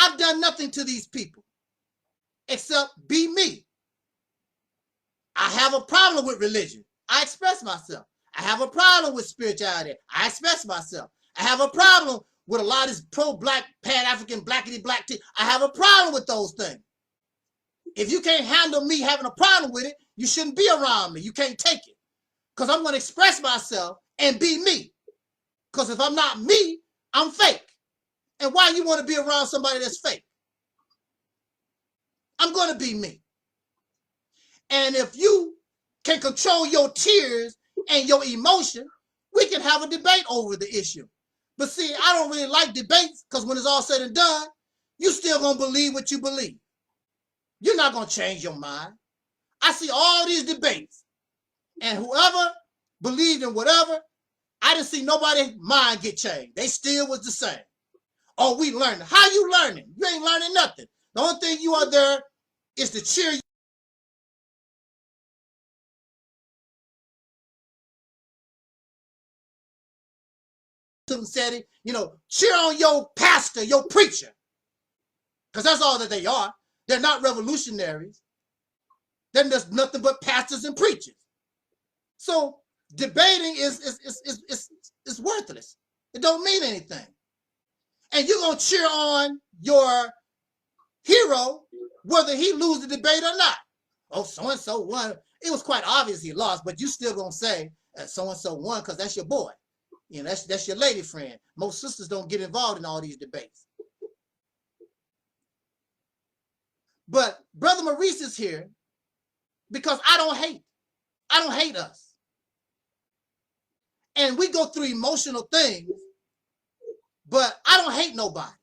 I've done nothing to these people except be me. I have a problem with religion. I express myself. I have a problem with spirituality. I express myself. I have a problem with a lot of this pro-black, pan-African, blackity-black tea. I have a problem with those things. If you can't handle me having a problem with it, you shouldn't be around me. You can't take it. Because I'm going to express myself and be me. Because if I'm not me, I'm fake. And why you want to be around somebody that's fake? I'm going to be me. And if you can control your tears and your emotion, we can have a debate over the issue. But see, I don't really like debates because when it's all said and done, you still going to believe what you believe. You're not going to change your mind. I see all these debates, and whoever believed in whatever, I didn't see nobody's mind get changed. They still was the same. Oh, we learning. How you learning? You ain't learning nothing. The only thing you are there is to cheer you. Said it, cheer on your pastor, your preacher, because that's all that they are. They're not revolutionaries. They're just nothing but pastors and preachers. So debating is worthless. It don't mean anything. And you're gonna cheer on your hero whether he lose the debate or not. Oh, so and so won. It was quite obvious he lost, but you still gonna say so and so won because that's your boy. That's your lady friend. Most sisters don't get involved in all these debates. But Brother Maurice is here because I don't hate. I don't hate us. And we go through emotional things, but I don't hate nobody.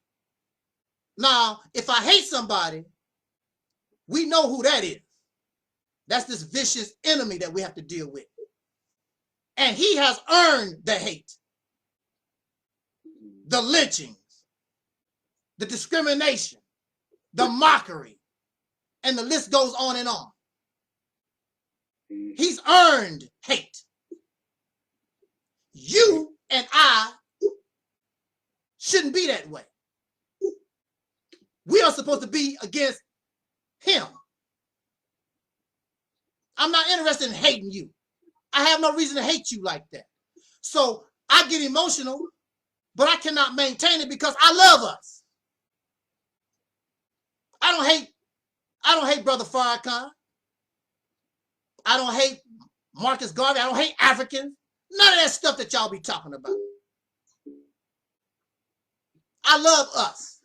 Now, if I hate somebody, we know who that is. That's this vicious enemy that we have to deal with. And he has earned the hate, the lynchings, the discrimination, the mockery, and the list goes on and on. He's earned hate. You and I shouldn't be that way. We are supposed to be against him. I'm not interested in hating you. I have no reason to hate you like that. So I get emotional, but I cannot maintain it because I love us. I don't hate Brother Farrakhan. I don't hate Marcus Garvey. I don't hate Africans. None of that stuff that y'all be talking about. I love us.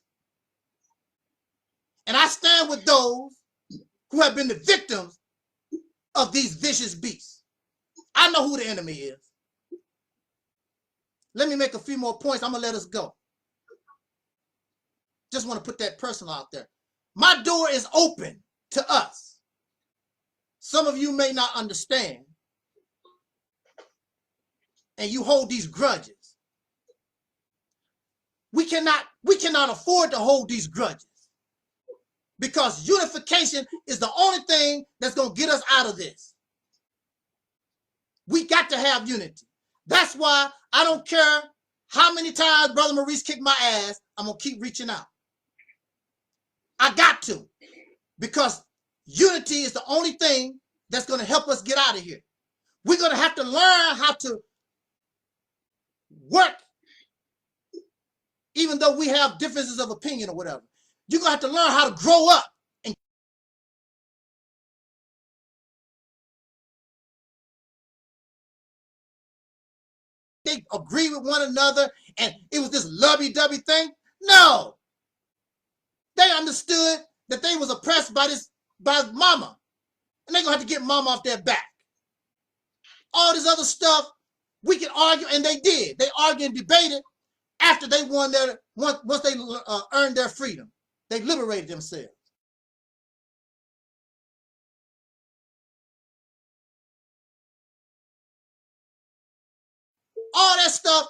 And I stand with those who have been the victims of these vicious beasts. I know who the enemy is. Let me make a few more points. I'm going to let us go. Just want to put that personal out there. My door is open to us. Some of you may not understand. And you hold these grudges. We cannot afford to hold these grudges. Because unification is the only thing that's going to get us out of this. We got to have unity. That's why I don't care how many times Brother Maurice kicked my ass, I'm going to keep reaching out. I got to. Because unity is the only thing that's going to help us get out of here. We're going to have to learn how to work, even though we have differences of opinion or whatever. You're going to have to learn how to grow up. And they agree with one another and it was this lovey-dovey thing. No. They understood that they was oppressed by mama. And they're going to have to get mama off their back. All this other stuff, we can argue, and they did. They argued and debated after they won once they earned their freedom. They liberated themselves. All that stuff,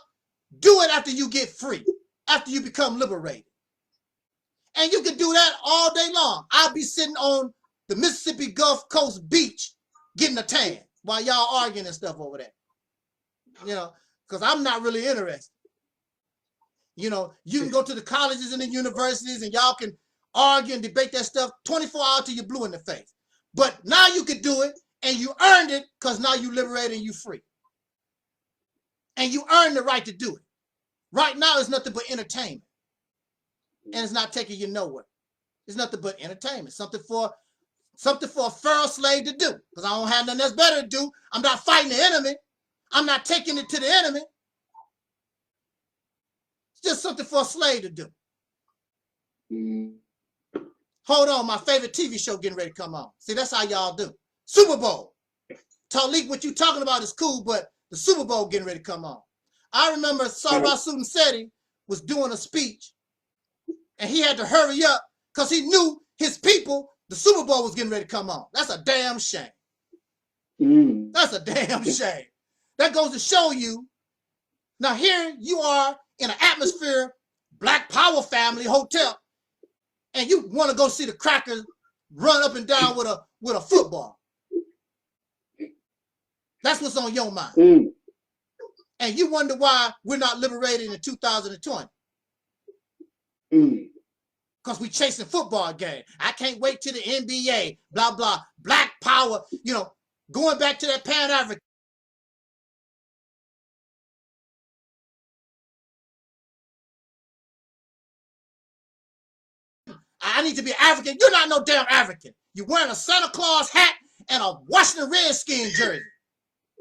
do it after you get free, after you become liberated. And you can do that all day long. I'll be sitting on the Mississippi Gulf Coast beach getting a tan while y'all arguing and stuff over there. You know, because I'm not really interested. You know, you can go to the colleges and the universities and y'all can argue and debate that stuff 24 hours till you're blue in the face. But now you can do it and you earned it because now you liberated and you free. And you earned the right to do it. Right now it's nothing but entertainment. And it's not taking you nowhere. It's nothing but entertainment. Something for a feral slave to do. Because I don't have nothing else better to do. I'm not fighting the enemy. I'm not taking it to the enemy. It's just something for a slave to do. Hold on, my favorite TV show getting ready to come on. See, that's how y'all do. Super Bowl. Taalik, what you talking about is cool, but the Super Bowl getting ready to come on. I remember Sarah Seti was doing a speech and he had to hurry up because he knew his people, the Super Bowl was getting ready to come on. That's a damn shame. That's a damn shame. That goes to show you, now here you are in an atmosphere, Black Power family hotel, and you want to go see the Crackers run up and down with a football. That's what's on your mind. And you wonder why we're not liberated in 2020. Because we chasing football game. I can't wait till the NBA, blah, blah, Black Power, you know, going back to that Pan-African. I need to be African. You're not no damn African. You're wearing a Santa Claus hat and a Washington Redskins jersey.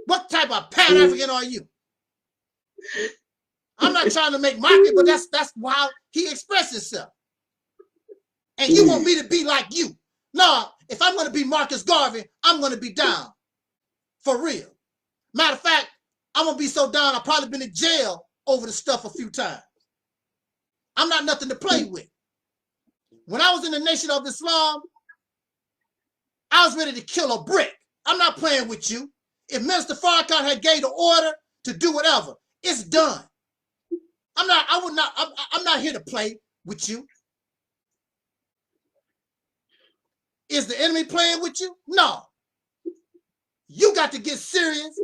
What type of Pan-African are you? I'm not trying to make market, but that's how he expressed himself. And you want me to be like you. No, if I'm going to be Marcus Garvey, I'm going to be down. For real. Matter of fact, I'm going to be so down, I've probably been in jail over the stuff a few times. I'm not nothing to play with. When I was in the Nation of Islam, I was ready to kill a brick. I'm not playing with you. If Minister Farrakhan had gave the order to do whatever, it's done. I'm not here to play with you. Is the enemy playing with you? No. You got to get serious,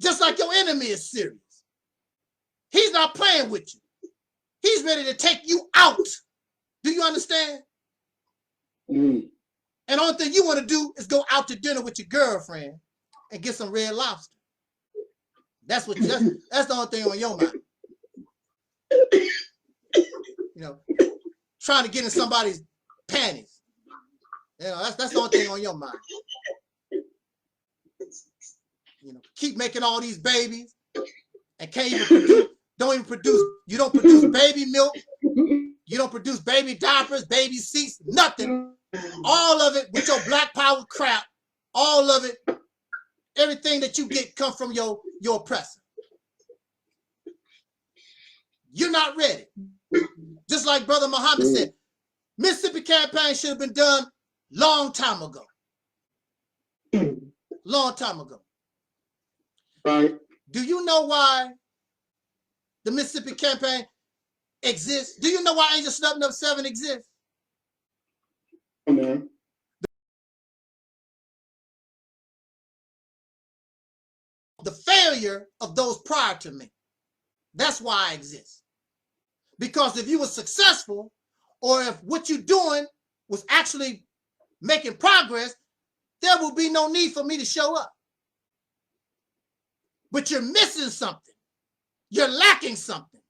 just like your enemy is serious. He's not playing with you. He's ready to take you out. Do you understand? And the only thing you want to do is go out to dinner with your girlfriend and get some red lobster. That's the only thing on your mind. You know, trying to get in somebody's panties. You know, that's the only thing on your mind. You know, keep making all these babies and can't even produce, you don't produce baby milk, you don't produce baby diapers, baby seats, nothing. All of it with your Black Power crap, all of it, everything that you get come from your oppressor. You're not ready. Just like Brother Muhammad said, Mississippi campaign should have been done long time ago. Long time ago. Right. Do you know why the Mississippi campaign exists? Do you know why Angel Snub Nub 7 exists? Man. The failure of those prior to me. That's why I exist. Because if you were successful, or if what you're doing was actually making progress, there will be no need for me to show up. But you're missing something. You're lacking something.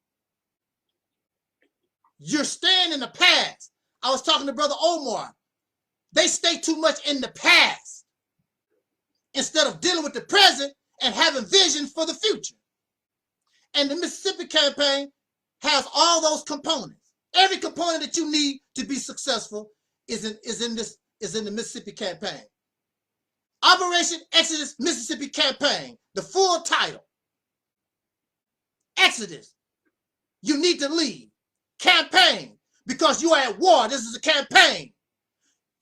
You're staying in the past. I was talking to Brother Omar. They stay too much in the past instead of dealing with the present and having vision for the future. And the Mississippi campaign has all those components. Every component that you need to be successful is in the Mississippi campaign. Operation Exodus Mississippi Campaign, the full title. Exodus, you need to leave. Campaign, because you are at war. This is a campaign.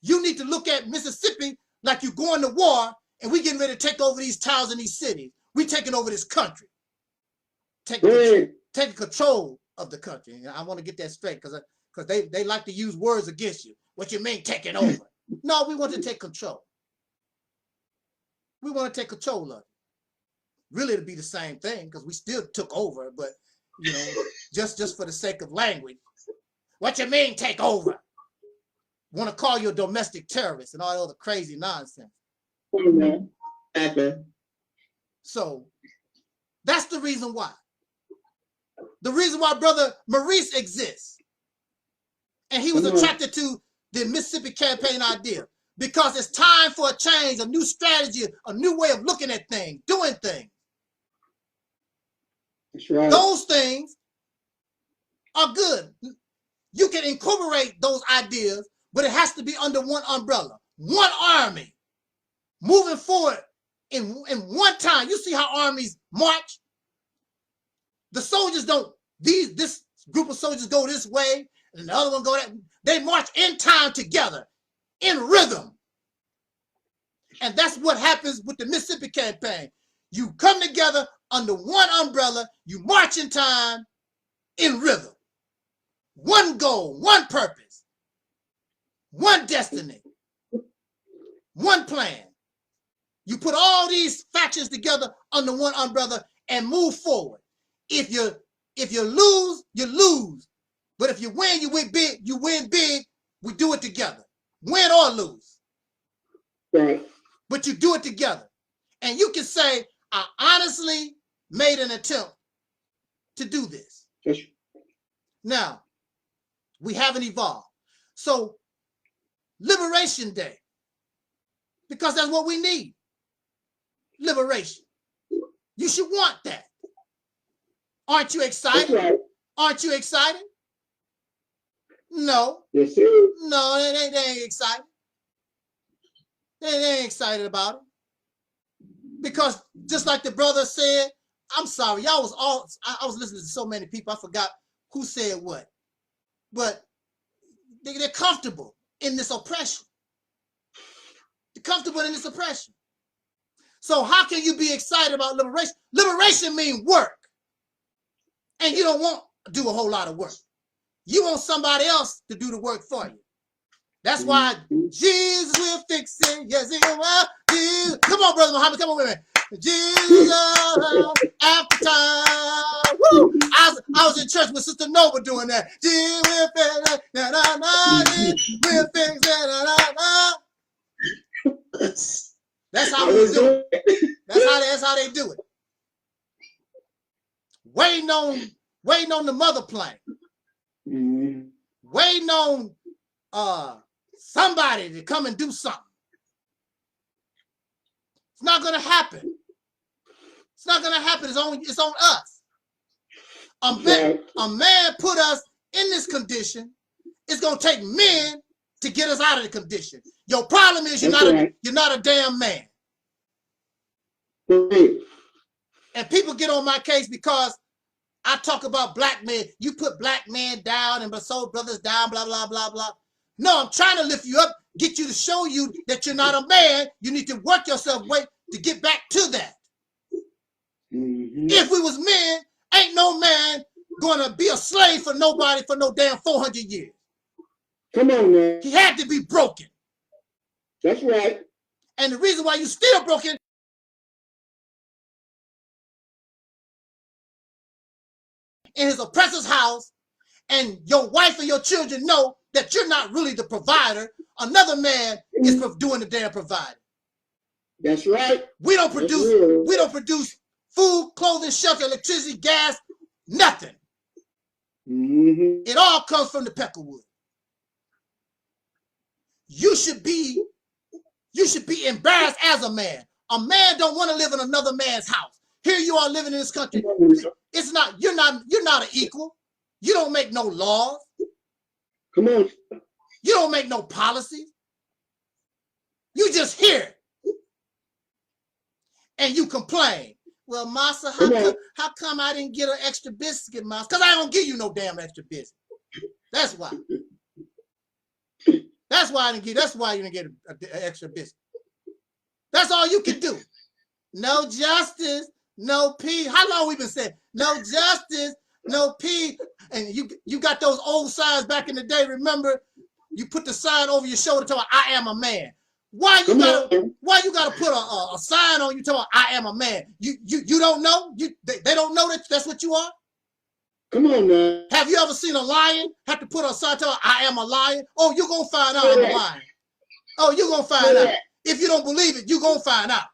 You need to look at Mississippi like you're going to war and we getting ready to take over these towns and these cities. We taking over this country. Taking control of the country. And I want to get that straight because they like to use words against you. What you mean taking over? No, we want to take control. We want to take control of it. Really, it'd be the same thing because we still took over, but you know, just for the sake of language. What you mean take over? Want to call you a domestic terrorist and all that other crazy nonsense. So that's the reason why. The reason why Brother Maurice exists. And he was attracted to the Mississippi campaign idea because it's time for a change, a new strategy, a new way of looking at things, doing things. That's right. Those things are good. You can incorporate those ideas, but it has to be under one umbrella, one army, moving forward in one time. You see how armies march? The soldiers don't, this group of soldiers go this way, and the other one go that. They march in time together, in rhythm. And that's what happens with the Mississippi campaign. You come together under one umbrella, you march in time, in rhythm. One goal, one purpose, one destiny, one plan. You put all these factions together under one umbrella and move forward. If you lose, you lose. But if you win, you win big. You win big. We do it together. Win or lose. Right. But you do it together. And you can say, I honestly made an attempt to do this. Yes. Now, we haven't evolved. So, Liberation Day, because that's what we need. Liberation. You should want that. Aren't you excited? That's right. Aren't you excited? No. Yes, sir. No, they ain't excited. They ain't excited about it. Because just like the brother said, I'm sorry, y'all was all, I was listening to so many people, I forgot who said what. But they're comfortable in this oppression. They're comfortable in this oppression. So how can you be excited about liberation? Liberation means work. And you don't want to do a whole lot of work. You want somebody else to do the work for you. That's why Jesus will fix it. Yes, he will. Jesus. Come on, Brother Muhammad. Come on with me. Jesus, after time. Woo! I was in church with Sister Nova doing that. Jesus will fix it. Na, na, na, Jesus will fix it. Na, na, na. That's how we do it. That's how they do it. Waiting on the mother plane. Waiting on somebody to come and do something. It's not gonna happen. It's not gonna happen. It's on us. A man put us in this condition. It's gonna take men to get us out of the condition. Your problem is you're not a damn man. And people get on my case because I talk about black men. You put black men down and soul brothers down, blah, blah, blah, blah. No, I'm trying to lift you up, get you to show you that you're not a man. You need to work yourself to get back to that. If we was men, ain't no man gonna be a slave for nobody for no damn 400 years. Come on, man. He had to be broken. That's right. And the reason why you still broken in his oppressor's house, and your wife and your children know that you're not really the provider. Another man is doing the damn providing. That's right. We don't produce food, clothing, shelter, electricity, gas, nothing. It all comes from the peckerwood. You should be embarrassed as a man. A man don't want to live in another man's house. Here you are living in this country. You're not an equal. You don't make no laws. Come on. You don't make no policies. You just hear it. And you complain. Well, Massa, how come I didn't get an extra biscuit, Massa? Because I don't give you no damn extra biscuit. That's why. That's why I didn't get. That's why you didn't get an extra biscuit. That's all you can do. No justice, no peace. How long we been saying no justice, no peace? And you got those old signs back in the day. Remember, you put the sign over your shoulder talking, "I am a man." Why you gotta put a sign on you talking, "I am a man"? You don't know? They don't know that that's what you are? Come on, man. Have you ever seen a lion have to put a sign telling, "I am a lion"? Oh, you're gonna find out I'm a lion. Oh, you're gonna find out. If you don't believe it, you're gonna find out.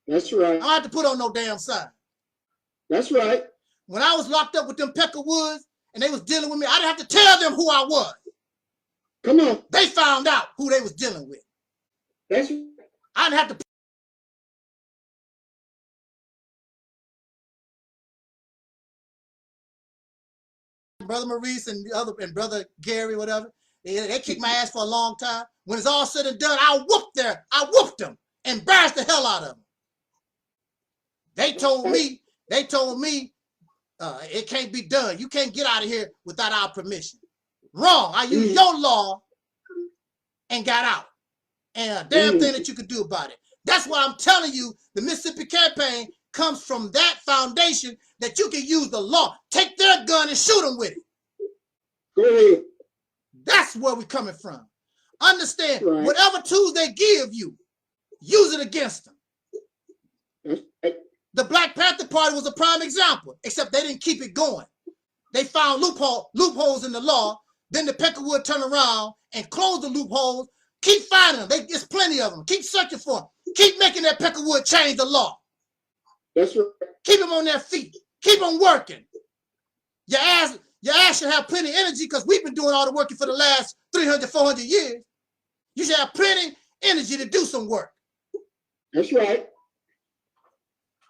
That's right. I don't have to put on no damn sign. That's right. When I was locked up with them Peckerwoods and they was dealing with me, I didn't have to tell them who I was. Come on. They found out who they was dealing with. That's I didn't have to. Brother Maurice and brother Gary, whatever, they kicked my ass for a long time. When it's all said and done, I whooped them, embarrassed the hell out of them. They told me, it can't be done. You can't get out of here without our permission. Wrong. I used your law and got out. And a damn thing that you could do about it. That's why I'm telling you, the Mississippi campaign comes from that foundation that you can use the law. Take their gun and shoot them with it. Go ahead. That's where we're coming from. Understand, whatever tools they give you, use it against them. The Black Panther Party was a prime example, except they didn't keep it going. They found loopholes in the law. Then the Peckerwood turned around and closed the loopholes. Keep finding them. There's plenty of them. Keep searching for them. Keep making that Peckerwood change the law. That's right. Keep them on their feet. Keep them working. Your ass should have plenty of energy because we've been doing all the working for the last 300, 400 years. You should have plenty of energy to do some work. That's right.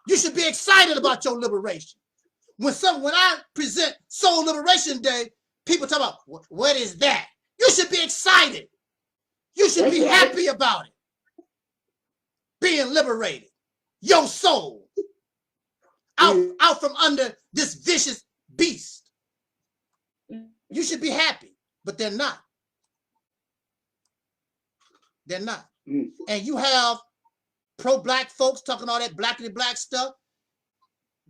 You should be excited about your liberation. When I present Soul Liberation Day, people talk about, what is that? You should be excited. You should be happy about it. Being liberated. Your soul. Out from under this vicious beast. You should be happy, but they're not. They're not. And you have pro-black folks talking all that blackity black stuff.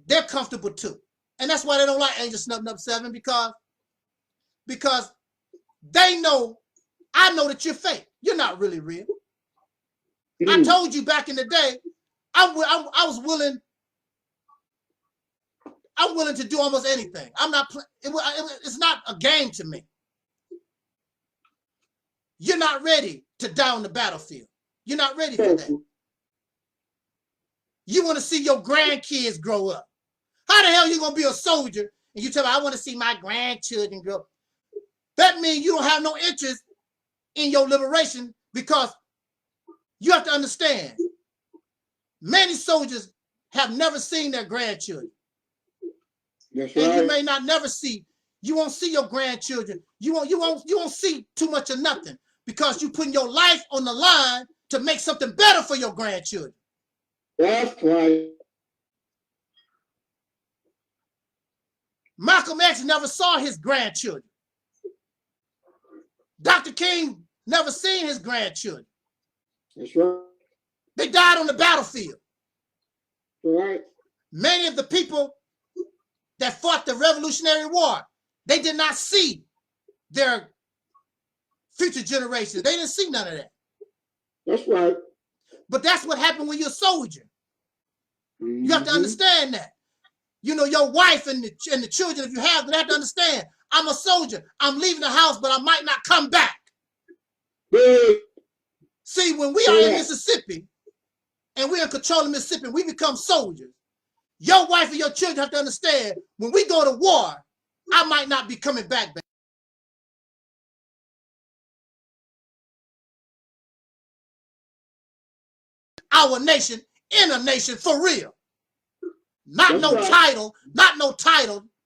They're comfortable too. And that's why they don't like Angel Snubbing Up 7 because they know, I know that you're fake. You're not really real. I told you back in the day, I'm willing to do almost anything. It's not a game to me. You're not ready to die on the battlefield. You're not ready for that. You want to see your grandkids grow up. How the hell are you going to be a soldier and you tell me, I want to see my grandchildren grow up? That means you don't have no interest in your liberation because you have to understand, many soldiers have never seen their grandchildren. That's and right. you may not never see, you won't see your grandchildren. You won't see too much of nothing because you putting your life on the line to make something better for your grandchildren. That's right. Malcolm X never saw his grandchildren. Dr. King never seen his grandchildren. That's right. They died on the battlefield. Right. Many of the people that fought the Revolutionary War, they did not see their future generations. They didn't see none of that. That's right. But that's what happened when you're a soldier. You have to understand that. You know, your wife and the children, if you have, they have to understand, I'm a soldier. I'm leaving the house, but I might not come back. See, when we are in Mississippi and we're in control of Mississippi, we become soldiers. Your wife and your children have to understand, when we go to war, I might not be coming back. Our nation in a nation for real. Not no title,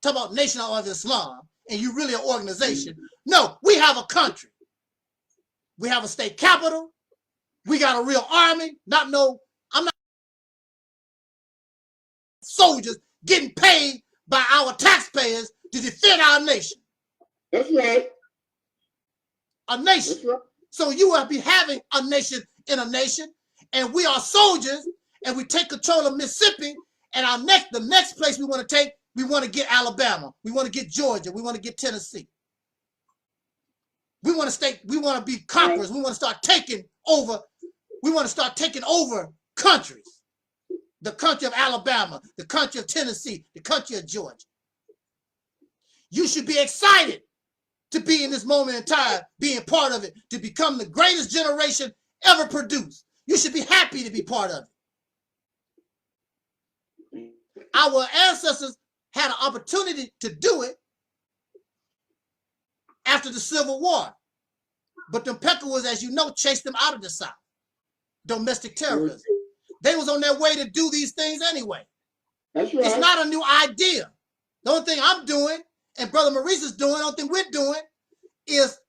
talk about Nation of Islam, and you really an organization. No, we have a country. We have a state capital. We got a real army. I'm not soldiers getting paid by our taxpayers to defend our nation. That's right. A nation. That's right. So you will be having a nation in a nation, and we are soldiers, and we take control of Mississippi, and the next place we want to take, we want to get Alabama, we want to get Georgia, we want to get Tennessee. We want to be conquerors. We want to start taking over. We want to start taking over countries. The country of Alabama, the country of Tennessee, the country of Georgia. You should be excited to be in this moment in time, being part of it, to become the greatest generation ever produced. You should be happy to be part of it. Our ancestors had an opportunity to do it after the Civil War. But the Peccawas, as you know, chased them out of the South. Domestic terrorism. They was on their way to do these things anyway. That's right. It's not a new idea. The only thing I'm doing, and Brother Maurice is doing, the only thing we're doing is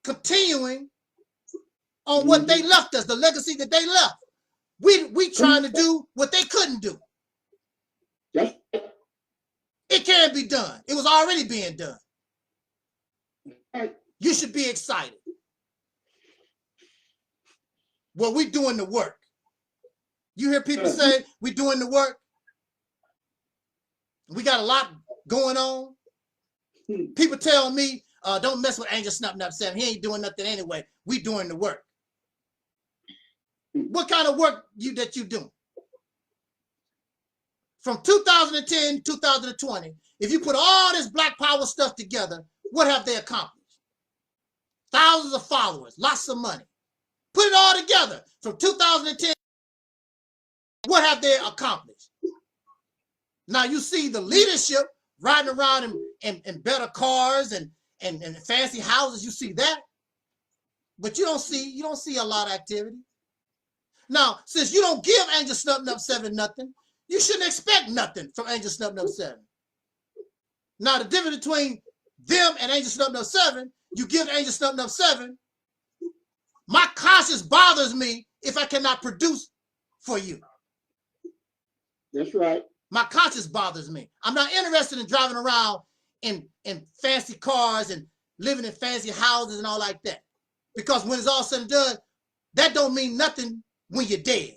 continuing on what they left us, the legacy that they left. We trying to do what they couldn't do. It can be done. It was already being done. You should be excited. Well, we're doing the work. You hear people say, we're doing the work. We got a lot going on. People tell me, don't mess with Angel Snuffing Up 7. He ain't doing nothing anyway. We doing the work. What kind of work that you doing? From 2010 to 2020, if you put all this Black Power stuff together, what have they accomplished? Thousands of followers, lots of money. Put it all together from 2010, what have they accomplished? Now you see the leadership riding around in better cars and fancy houses. You see that, but you don't see a lot of activity. Now, since you don't give Angel Snuffing Up 7 nothing, you shouldn't expect nothing from Angel Snuffing Up 7. Now, the difference between them and Angel Snuffing Up 7, you give Angel Snuffing Up 7, my conscience bothers me if I cannot produce for you. That's right. My conscience bothers me. I'm not interested in driving around in fancy cars and living in fancy houses and all like that. Because when it's all said and done, that don't mean nothing when you're dead.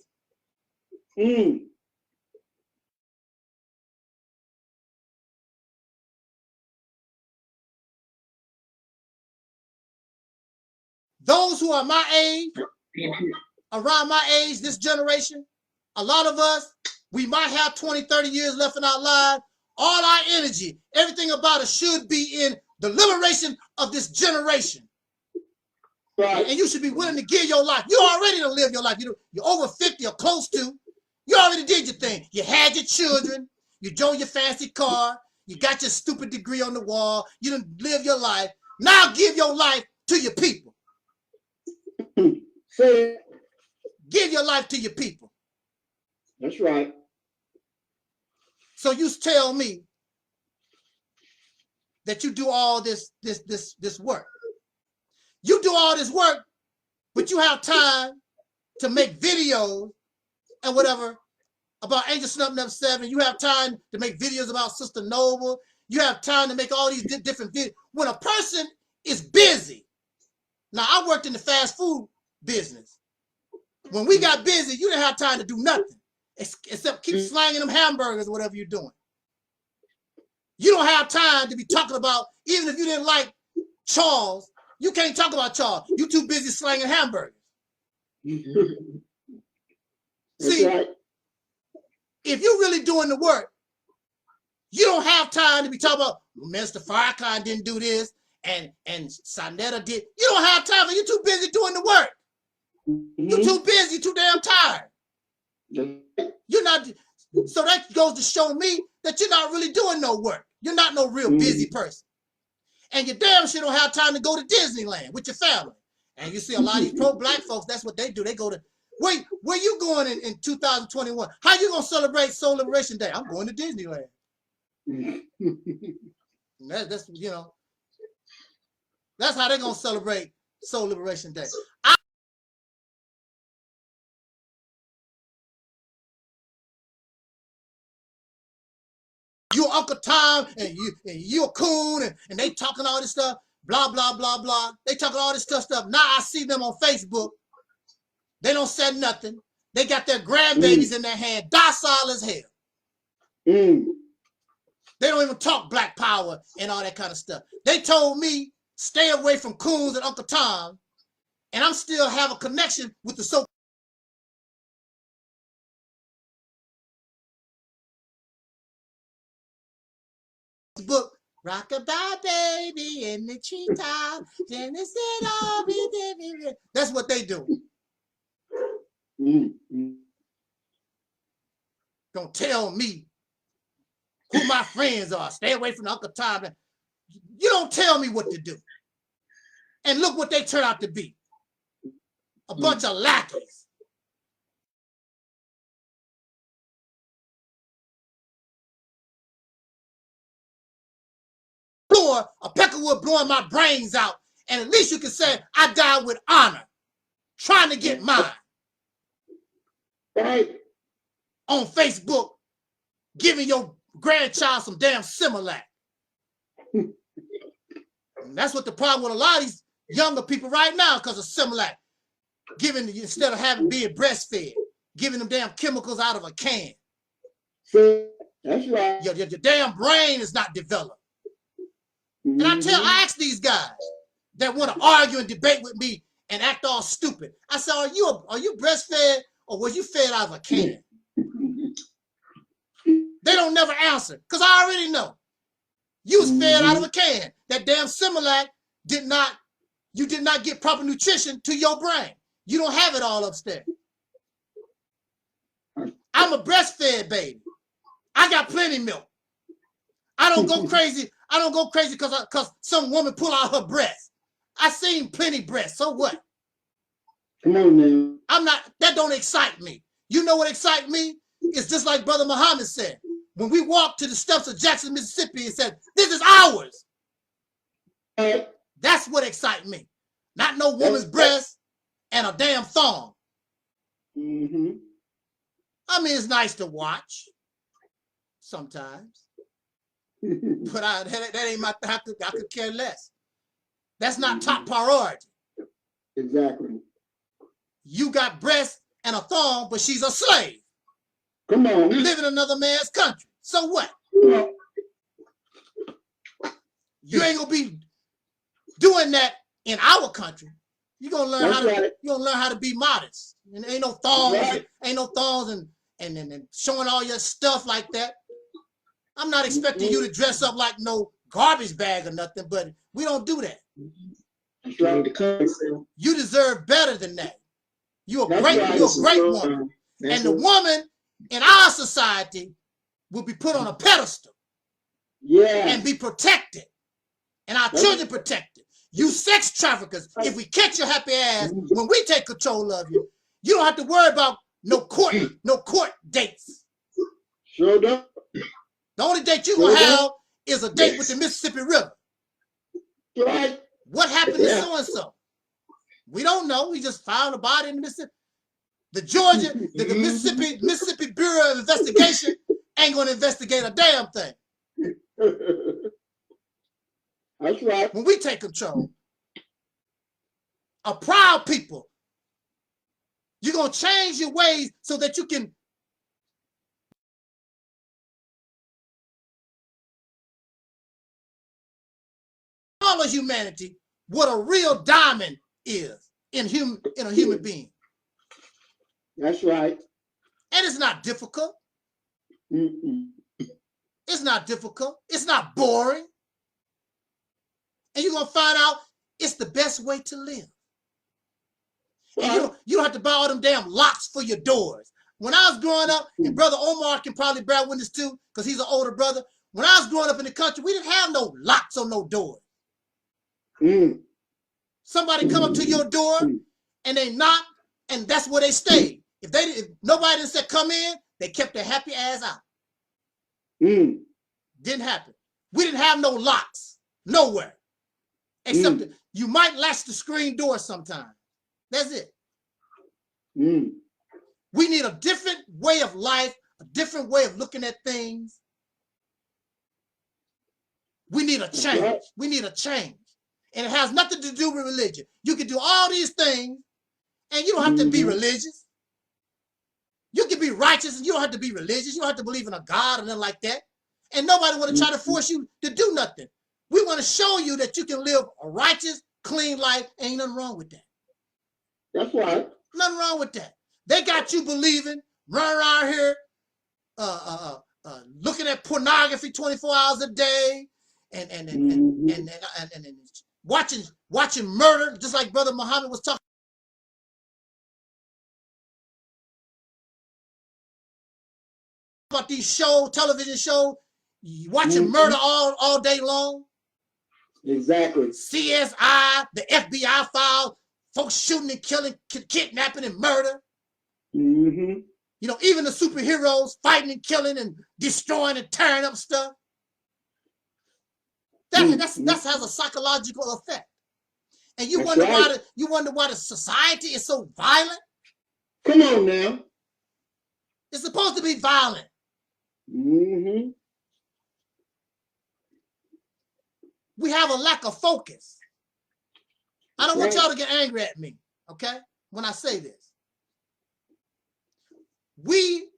Those who are my age, around my age, this generation, a lot of us, we might have 20, 30 years left in our lives. All our energy, everything about us should be in the liberation of this generation. Right. And you should be willing to give your life. You're already to live your life. You're over 50 or close to. You already did your thing. You had your children. You drove your fancy car. You got your stupid degree on the wall. You didn't live your life. Now give your life to your people. Give your life to your people. That's right. So you tell me that you do all this work. You do all this work, but you have time to make videos and whatever about Angel Snuffing Up 7. You have time to make videos about Sister Noble. You have time to make all these different videos. When a person is busy, now I worked in the fast food business. When we got busy, you didn't have time to do nothing except keep slanging them hamburgers or whatever you're doing. You don't have time to be talking about, even if you didn't like Charles, you can't talk about Charles. You're too busy slanging hamburgers. See, right. If you're really doing the work, you don't have time to be talking about Mr. Farrakhan didn't do this and Sanetta did. You don't have time for you. Too busy doing the work. You're too busy, you're too damn tired. You're not, so that goes to show me that you're not really doing no work. You're not no real busy person. And you damn sure don't have time to go to Disneyland with your family. And you see a lot of these pro-black folks, that's what they do. They go to, wait, where you going in 2021? How you gonna celebrate Soul Liberation Day? I'm going to Disneyland. That's you know, that's how they're gonna celebrate Soul Liberation Day. You're Uncle Tom and you a coon and they talking all this stuff, blah, blah, blah, blah. They talking all this stuff. Now I see them on Facebook. They don't say nothing. They got their grandbabies in their hand, docile as hell. They don't even talk black power and all that kind of stuff. They told me, stay away from coons and Uncle Tom, and I'm still have a connection with the so book, rock-a-bye baby in the treetop, then they said I'll be there. That's what they do. Don't tell me who my friends are. Stay away from Uncle Tom. You don't tell me what to do. And look what they turn out to be. A bunch of lackeys. A peckerwood blowing my brains out. And at least you can say, I died with honor. Trying to get mine. Right. On Facebook, giving your grandchild some damn Similac. And that's what the problem with a lot of these younger people right now, because of Similac. Giving, instead of being breastfed, giving them damn chemicals out of a can. That's right. Your damn brain is not developed. And I ask these guys that want to argue and debate with me and act all stupid. I said, are you breastfed or was you fed out of a can? They don't never answer, because I already know. You was fed out of a can. That damn Similac you did not get proper nutrition to your brain. You don't have it all upstairs. I'm a breastfed baby. I got plenty milk. I don't go crazy. I don't go crazy because some woman pull out her breast. I seen plenty breasts. So what? Come on, man. That don't excite me. You know what excites me? It's just like Brother Muhammad said. When we walked to the steps of Jackson, Mississippi, and said, this is ours. That's what excites me. Not no woman's breast and a damn thong. I mean, it's nice to watch sometimes. But that ain't my, I could care less. That's not top priority. Exactly. You got breasts and a thong, but she's a slave. Come on. Live in another man's country. So what? You ain't gonna be doing that in our country. You're gonna learn how to be modest. And ain't no thongs, and showing all your stuff like that. I'm not expecting you to dress up like no garbage bag or nothing, but we don't do that. You deserve better than that. You're a great woman. And the woman in our society will be put on a pedestal. And be protected. And our children protected. You sex traffickers, if we catch your happy ass when we take control of you, you don't have to worry about no court dates. Sure don't. The only date you gonna have is a date with the Mississippi River. Right. What happened to so-and-so? We don't know. We just found a body in the Mississippi. The Georgia, the Mississippi Bureau of Investigation ain't gonna investigate a damn thing. That's right. When we take control, a proud people, you're gonna change your ways so that you can follow humanity what a real diamond is in a human being. That's right. And it's not difficult. It's not difficult. It's not boring. And you're going to find out it's the best way to live. And you don't have to buy all them damn locks for your doors. When I was growing up, and Brother Omar can probably bear witness too, because he's an older brother. When I was growing up in the country, we didn't have no locks on no doors. Somebody come up to your door and they knock, and that's where they stayed. If nobody didn't say come in, they kept their happy ass out. Didn't happen. We didn't have no locks nowhere. Except that you might latch the screen door sometime. That's it. We need a different way of life, a different way of looking at things. We need a change. Right. We need a change. And it has nothing to do with religion. You can do all these things and you don't have to be religious. You can be righteous and you don't have to be religious. You don't have to believe in a God or nothing like that. And nobody want to try to force you to do nothing. We want to show you that you can live a righteous, clean life. Ain't nothing wrong with that. That's right. Nothing wrong with that. They got you believing, running around here, looking at pornography 24 hours a day, and watching murder, just like Brother Muhammad was talking about these shows, television shows, watching murder all day long. Exactly. CSI, the FBI file, folks shooting and killing, kidnapping and murder. You know, even the superheroes fighting and killing and destroying and tearing up stuff. That has a psychological effect. And you wonder why the society is so violent. Come on now. It's supposed to be violent. We have a lack of focus. I don't want y'all to get angry at me, okay, when I say this. We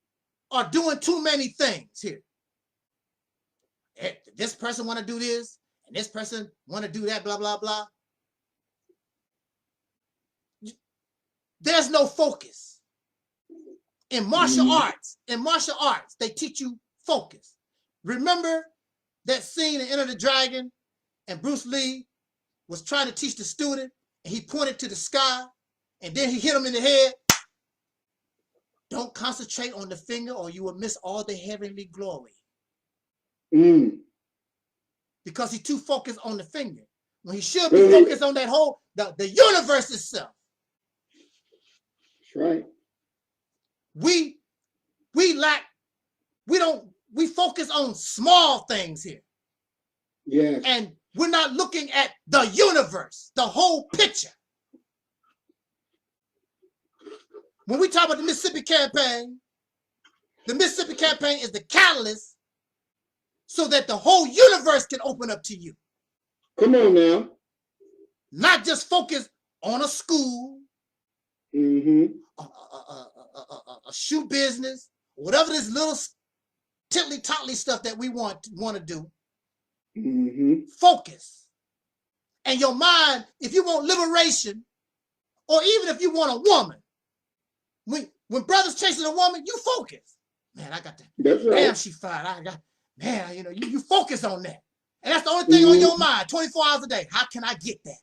are doing too many things here. This person want to do this, and this person want to do that, blah, blah, blah. There's no focus. In martial arts, they teach you focus. Remember that scene in Enter the Dragon, and Bruce Lee was trying to teach the student, and he pointed to the sky, and then he hit him in the head. Don't concentrate on the finger or you will miss all the heavenly glory. Because he's too focused on the finger. When he should be focused on that whole, the universe itself. That's right. We focus on small things here. Yeah. And we're not looking at the universe, the whole picture. When we talk about the Mississippi campaign is the catalyst so that the whole universe can open up to you. Come on now. Not just focus on a school, a shoe business, whatever this little tiddly-toddly stuff that we want to do. Focus. And your mind, if you want liberation, or even if you want a woman, when brothers chasing a woman, you focus. Man, I got that. That's right. Damn, she fine. Man, you know, you focus on that. And that's the only thing on your mind, 24 hours a day. How can I get that?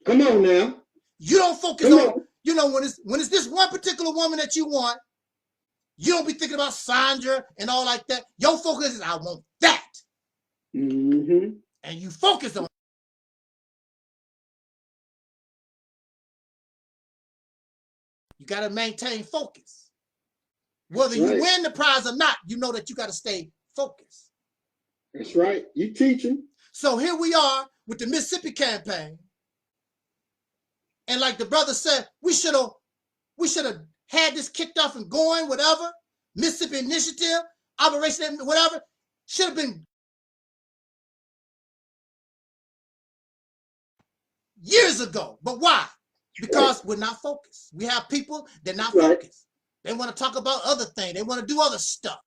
Come on now. You don't focus on, you know, when it's this one particular woman that you want, you don't be thinking about Sandra and all like that. Your focus is, I want that. And you focus on it. You got to maintain focus. Whether you win the prize or not, you know that you got to stay focused. That's right. You teaching. So here we are with the Mississippi campaign. And like the brother said, we should have had this kicked off and going, whatever. Mississippi Initiative, Operation, whatever. Should have been years ago. But why? Because we're not focused. We have people, they're not focused. They want to talk about other things. They want to do other stuff.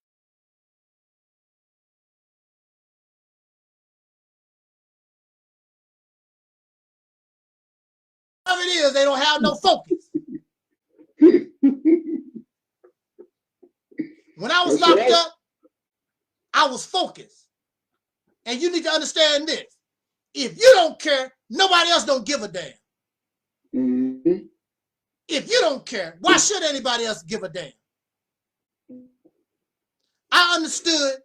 Whatever it is, they don't have no focus. When I was locked up, I was focused. And you need to understand this. If you don't care, nobody else don't give a damn. If you don't care, why should anybody else give a damn? I understood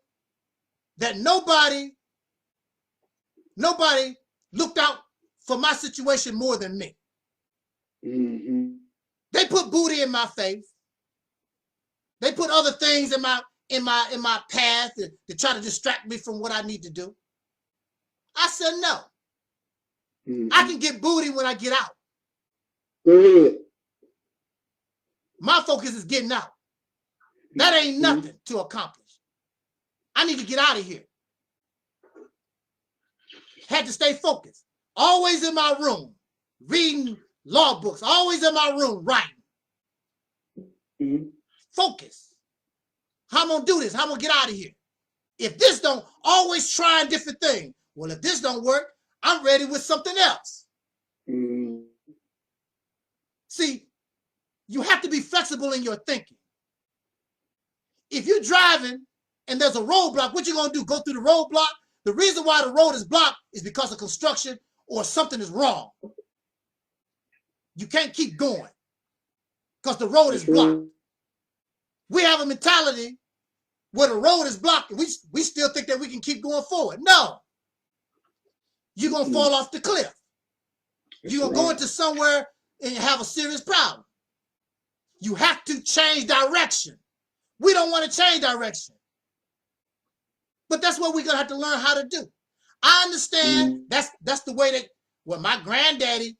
that nobody looked out for my situation more than me. They put booty in my face. They put other things in my path to try to distract me from what I need to do. I said no. I can get booty when I get out. My focus is getting out. That ain't nothing to accomplish. I need to get out of here. had to stay focused. Always in my room, reading law books. Always in my room, writing. Focus. How I'm going to do this? How I'm going to get out of here? If this don't, always trying different things. Well, if this don't work, I'm ready with something else. See, you have to be flexible in your thinking. If you're driving and there's a roadblock, what you going to do? Go through the roadblock? The reason why the road is blocked is because of construction or something is wrong. You can't keep going because the road is blocked. We have a mentality where the road is blocked and we still think that we can keep going forward. No. You're going to fall off the cliff. You're going to go into somewhere and have a serious problem. You have to change direction. We don't want to change direction. But that's what we're going to have to learn how to do. I understand that's the way that, well, my granddaddy,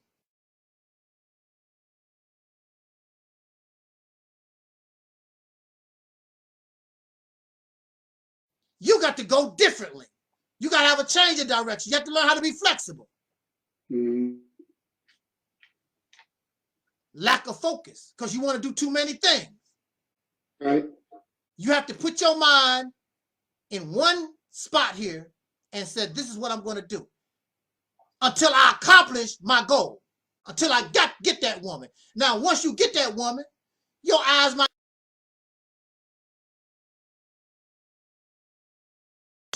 you got to go differently. You got to have a change of direction. You have to learn how to be flexible. Lack of focus, because you want to do too many things. Right. You have to put your mind in one spot here and said, this is what I'm going to do until I accomplish my goal, until I get that woman. Now, once you get that woman, your eyes might,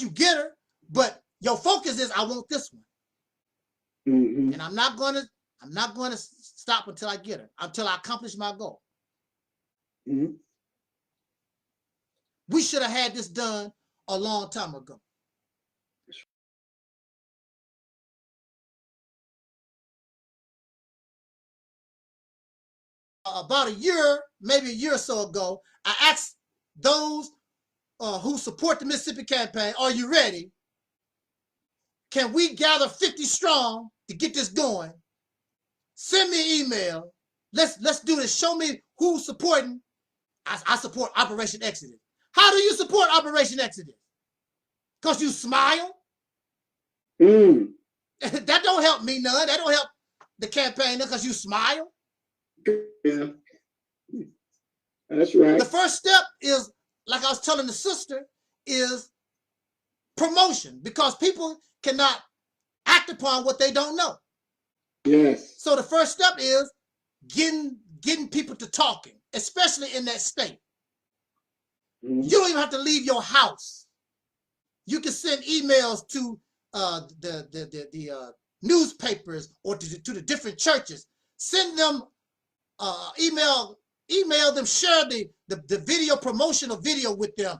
you get her, but your focus is, I want this one. And I'm not going to stop until I get her, until I accomplish my goal. We should have had this done a long time ago. About a year, maybe a year or so ago, I asked those who support the Mississippi campaign, are you ready? Can we gather 50 strong to get this going? Send me an email. Let's do this. Show me who's supporting. I support Operation Exodus. How do you support Operation Exodus? Because you smile? That don't help me none. That don't help the campaign because you smile. Yeah. That's right. The first step is, like I was telling the sister, is promotion, because people cannot act upon what they don't know. Yes. So the first step is getting people to talking, especially in that state. You don't even have to leave your house. You can send emails to the newspapers or to the different churches. Send them email them, share the video, promotional video with them.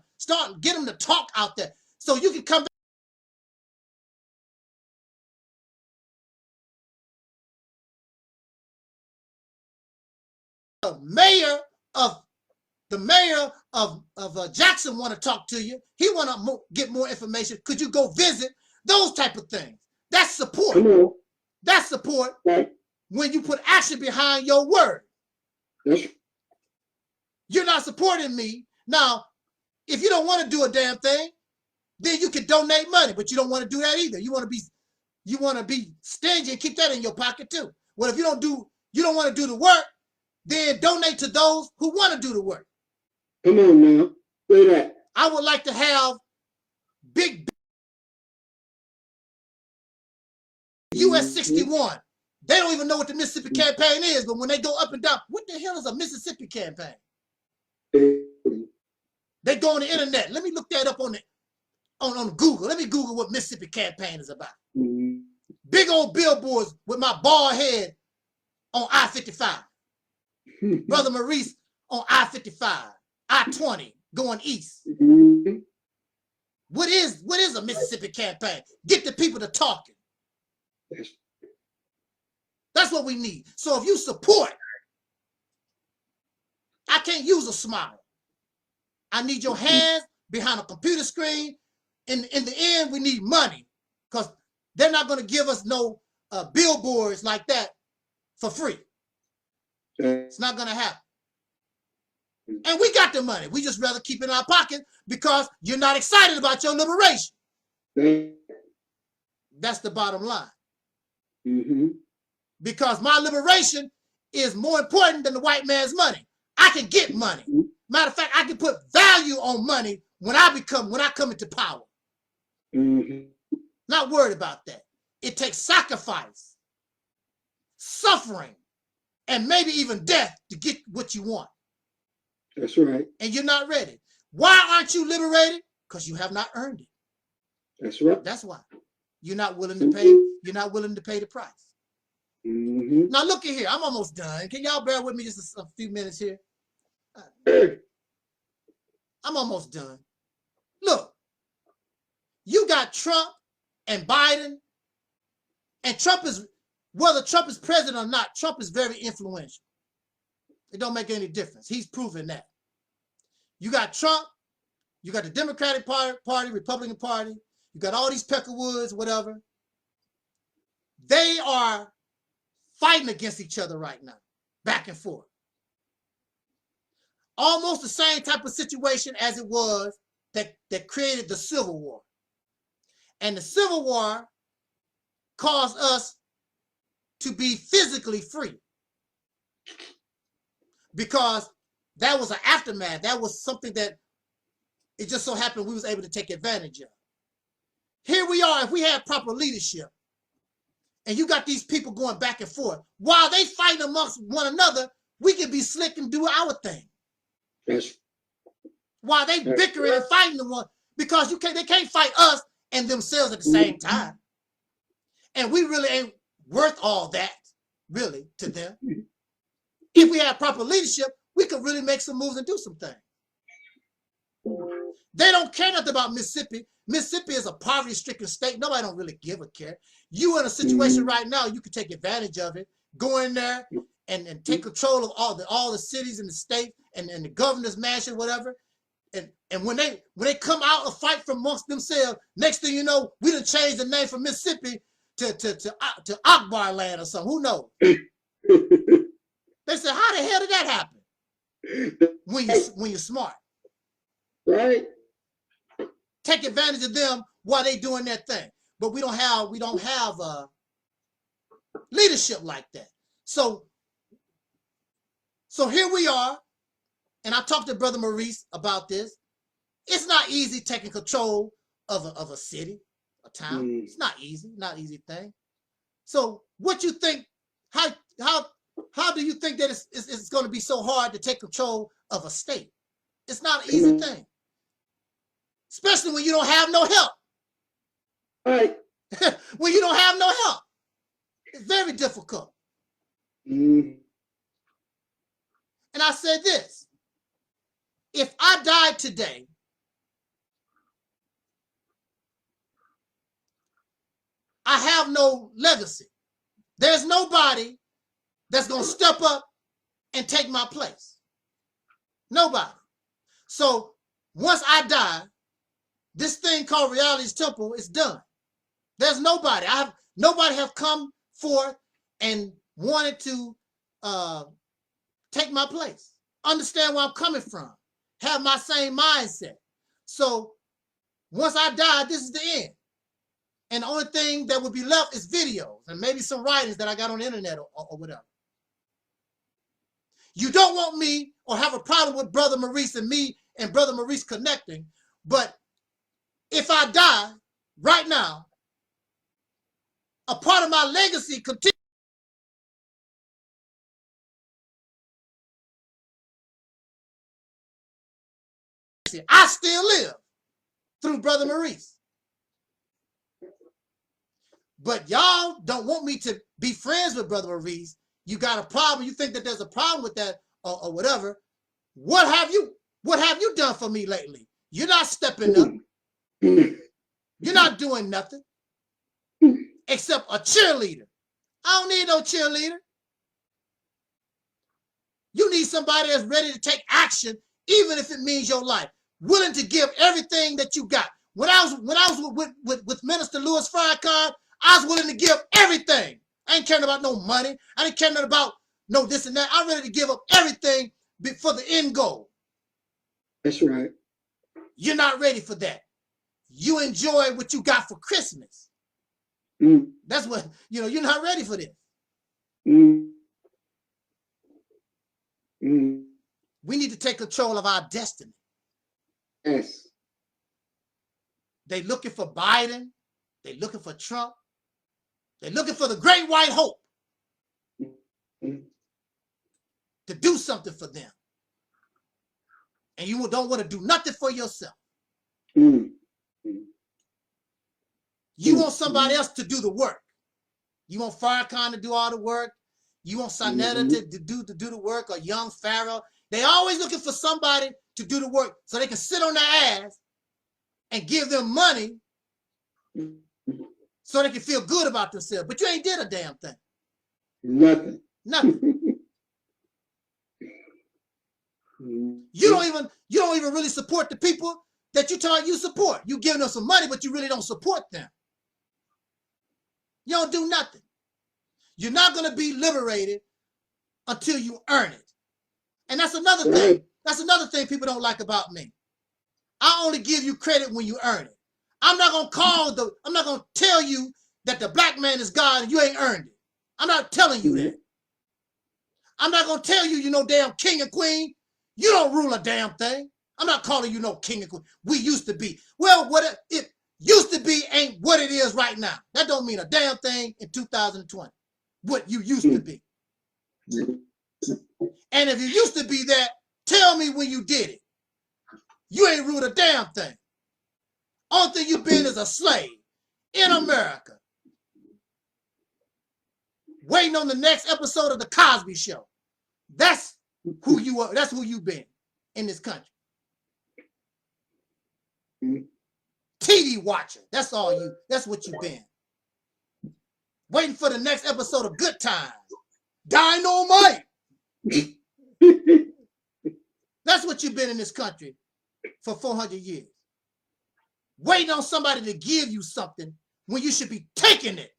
Get them to talk out there so you can come back. The mayor of Jackson want to talk to you. He want to get more information. Could you go visit? Those type of things. That's support. Come on. That's support. Right. When you put action behind your word. Yes. You're not supporting me. Now, if you don't want to do a damn thing, then you can donate money, but you don't want to do that either. You want to be stingy and keep that in your pocket too. Well, if you don't want to do the work, then donate to those who want to do the work. Come on now. Say that. I would like to have big US 61. They don't even know what the Mississippi campaign is, but when they go up and down, what the hell is a Mississippi campaign? They go on the internet. Let me look that up on Google. Let me Google what Mississippi campaign is about. Big old billboards with my bald head on I-55. Brother Maurice on I-55, I-20 going east. What is a Mississippi campaign? Get the people to talking. That's what we need. So if you support, I can't use a smile. I need your hands behind a computer screen. In the end, we need money, because they're not going to give us no billboards like that for free. It's not going to happen. And we got the money. We just rather keep it in our pocket because you're not excited about your liberation. That's the bottom line. Mm-hmm. Because my liberation is more important than the white man's money. I can get money. Matter of fact, I can put value on money when I come into power. Mm-hmm. Not worried about that. It takes sacrifice, suffering, and maybe even death to get what you want. That's right. And you're not ready. Why aren't you liberated? Because you have not earned it. That's right. That's why. You're not willing to pay. You're not willing to pay the price. Mm-hmm. Now look at here. I'm almost done. Can y'all bear with me just a few minutes here? I'm almost done. Look, you got Trump and Biden, and Trump is, whether Trump is president or not, Trump is very influential. It don't make any difference. He's proven that. You got Trump, you got the Democratic Party, Republican Party, you got all these Peckerwoods, whatever. They are fighting against each other right now, back and forth. Almost the same type of situation as it was that created the Civil War. And the Civil War caused us to be physically free, because that was an aftermath. That was something that it just so happened we was able to take advantage of. Here we are, if we had proper leadership, and you got these people going back and forth, while they fighting amongst one another, we can be slick and do our thing. Yes. While they bickering and fighting the one, because they can't fight us and themselves at the same time. And we really ain't worth all that, really, to them. If we had proper leadership, we could really make some moves and do some things. They don't care nothing about Mississippi. Mississippi is a poverty-stricken state. Nobody don't really give a care. You in a situation right now, you can take advantage of it. Go in there and take control of all the cities in the state and the governor's mansion, whatever. And when they come out and fight from amongst themselves, next thing you know, we done changed the name from Mississippi to Akbar land or something. Who knows? They said, how the hell did that happen? When you're smart. Right. Take advantage of them while they doing their thing. But we don't have leadership like that. So here we are, and I talked to Brother Maurice about this. It's not easy taking control of a city, a town. It's not easy, not an easy thing. So what you think? How do you think that it's going to be so hard to take control of a state? It's not an easy thing, especially when you don't have no help. Right. When you don't have no help, it's very difficult. Mm. And I said this: if I died today, I have no legacy. There's nobody that's going to step up and take my place. Nobody. So once I die, this thing called Reality's Temple is done. There's nobody. Nobody have come forth and wanted to take my place. Understand where I'm coming from. Have my same mindset. So once I die, this is the end. And the only thing that would be left is videos and maybe some writings that I got on the internet or whatever. You don't want me or have a problem with Brother Maurice and me and Brother Maurice connecting, but if I die right now, a part of my legacy continues. I still live through Brother Maurice. But y'all don't want me to be friends with Brother Maurice. You got a problem. You think that there's a problem with that or whatever. What have you done for me lately? You're not stepping up. You're not doing nothing except a cheerleader. I don't need no cheerleader. You need somebody that's ready to take action, even if it means your life. Willing to give everything that you got. When I was with Minister Louis Farrakhan, I was willing to give everything. I ain't caring about no money. I didn't care nothing about no this and that. I'm ready to give up everything for the end goal. That's right. You're not ready for that. You enjoy what you got for Christmas. That's what, you're not ready for this. We need to take control of our destiny. Yes. They looking for Biden. They looking for Trump. They're looking for the great white hope to do something for them. And you don't want to do nothing for yourself. You want somebody else to do the work. You want Farrakhan to do all the work. You want Sanetta to do the work, or young Pharaoh. They always looking for somebody to do the work so they can sit on their ass and give them money so they can feel good about themselves. But you ain't did a damn thing. Nothing. You don't even really support the people that you tell you support. You giving them some money, but you really don't support them. You don't do nothing. You're not going to be liberated until you earn it. And that's another thing. That's another thing people don't like about me. I only give you credit when you earn it. I'm not going to tell you that the black man is God and you ain't earned it. I'm not telling you that. I'm not going to tell you, damn king and queen. You don't rule a damn thing. I'm not calling you no king and queen. We used to be. Well, what it used to be ain't what it is right now. That don't mean a damn thing in 2020. What you used to be. And if you used to be that, tell me when you did it. You ain't ruled a damn thing. Only thing you've been is a slave in America. Waiting on the next episode of The Cosby Show. That's who you are. That's who you've been in this country. TV watcher. That's what you've been. Waiting for the next episode of Good Times. Dynamite. That's what you've been in this country for 400 years. Waiting on somebody to give you something when you should be taking it.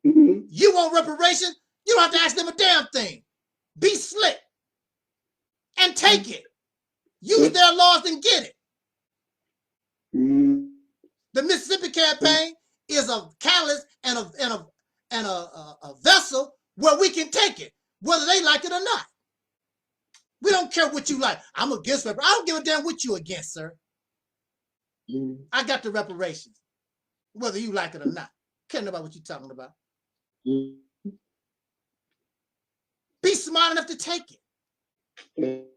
You want reparations? You don't have to ask them a damn thing. Be slick and take it. Use their laws and get it. The Mississippi campaign is a catalyst and a vessel where we can take it, whether they like it or not. We don't care what you like. I'm against reparations. I don't give a damn what you against, sir. I got the reparations, whether you like it or not. Care about what you're talking about. Be smart enough to take it.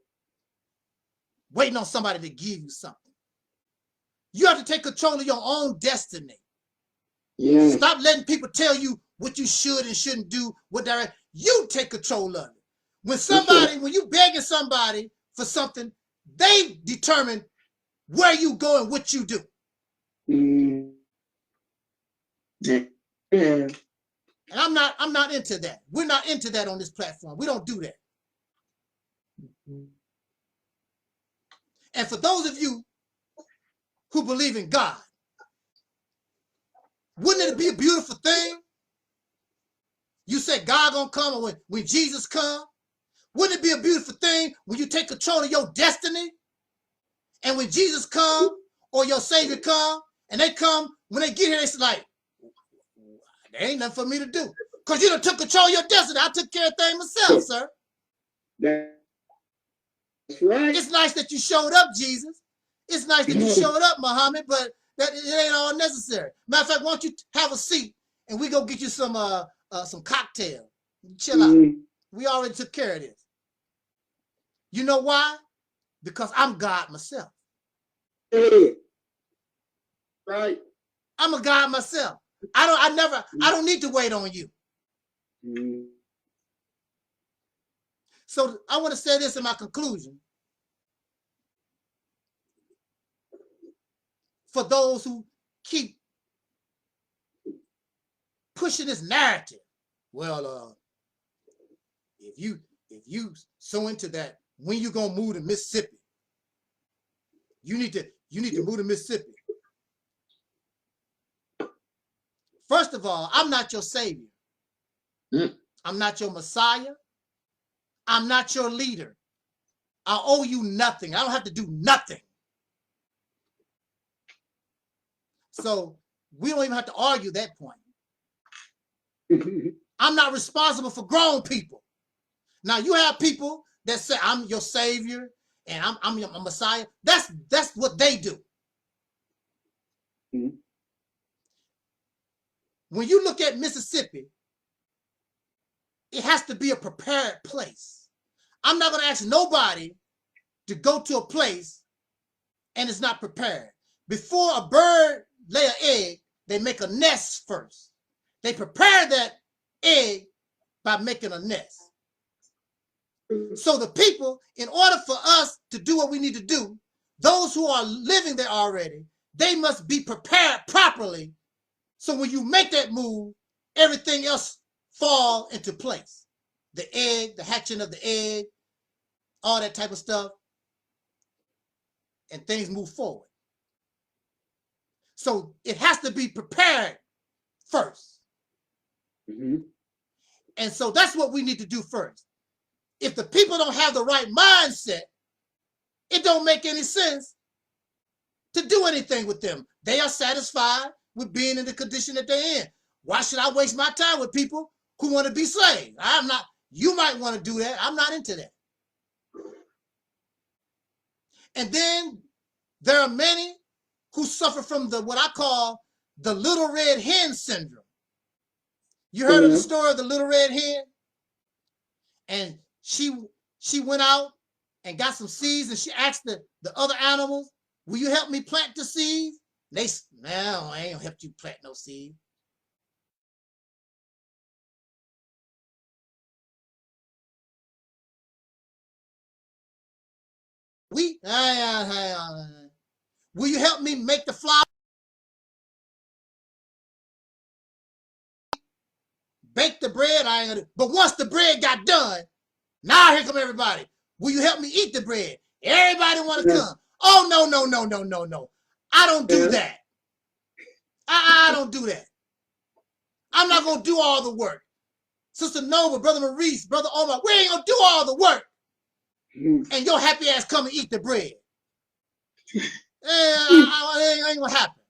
Waiting on somebody to give you something. You have to take control of your own destiny. Yes. Stop letting people tell you what you should and shouldn't do. You take control of it. When you begging somebody for something, they determine where you go and what you do. And I'm not into that. We're not into that on this platform. We don't do that. And for those of you who believe in God, wouldn't it be a beautiful thing? You said God gonna come, or when Jesus come, wouldn't it be a beautiful thing when you take control of your destiny? And when Jesus come or your Savior come, and they come, when they get here, it's like, there ain't nothing for me to do. Because you done took control of your destiny. I took care of things myself, sir. That's right. It's nice that you showed up, Jesus. It's nice that you showed up, Muhammad, but it ain't all necessary. Matter of fact, why don't you have a seat and we go get you some cocktail. Chill out. We already took care of this. You know why? Because I'm God myself. Right. I'm a God myself. I don't need to wait on you. So I want to say this in my conclusion. For those who keep pushing this narrative, well, if you so into that, when you gonna move to Mississippi? You need to move to Mississippi. First of all, I'm not your Savior. I'm not your Messiah. I'm not your leader. I owe you nothing. I don't have to do nothing. So we don't even have to argue that point. I'm not responsible for grown people. Now you have people that say I'm your savior and I'm your Messiah. That's what they do. When you look at Mississippi, it has to be a prepared place. I'm not going to ask nobody to go to a place and it's not prepared. Before a bird lay an egg, they make a nest first. They prepare that egg by making a nest. So the people, in order for us to do what we need to do, those who are living there already, they must be prepared properly. So when you make that move, everything else fall into place. The egg, the hatching of the egg, all that type of stuff, and things move forward. So it has to be prepared first. And so that's what we need to do first. If the people don't have the right mindset, it don't make any sense to do anything with them. They are satisfied with being in the condition that they're in. Why should I waste my time with people who want to be slaves? I'm not. You might want to do that. I'm not into that. And then there are many who suffer from what I call the little red hen syndrome. You heard of the story of the little red hen? And she went out and got some seeds, and she asked the other animals, will you help me plant the seeds? They said, no, I ain't gonna help you plant no seed. Will you help me make the flour? Bake the bread? I ain't gonna do. But once the bread got done, now here come everybody. Will you help me eat the bread? Everybody want to come. Oh, no. I don't do that. I don't do that. I'm not going to do all the work. Sister Nova, Brother Maurice, Brother Omar, we ain't going to do all the work. And your happy ass come and eat the bread. It ain't going to happen.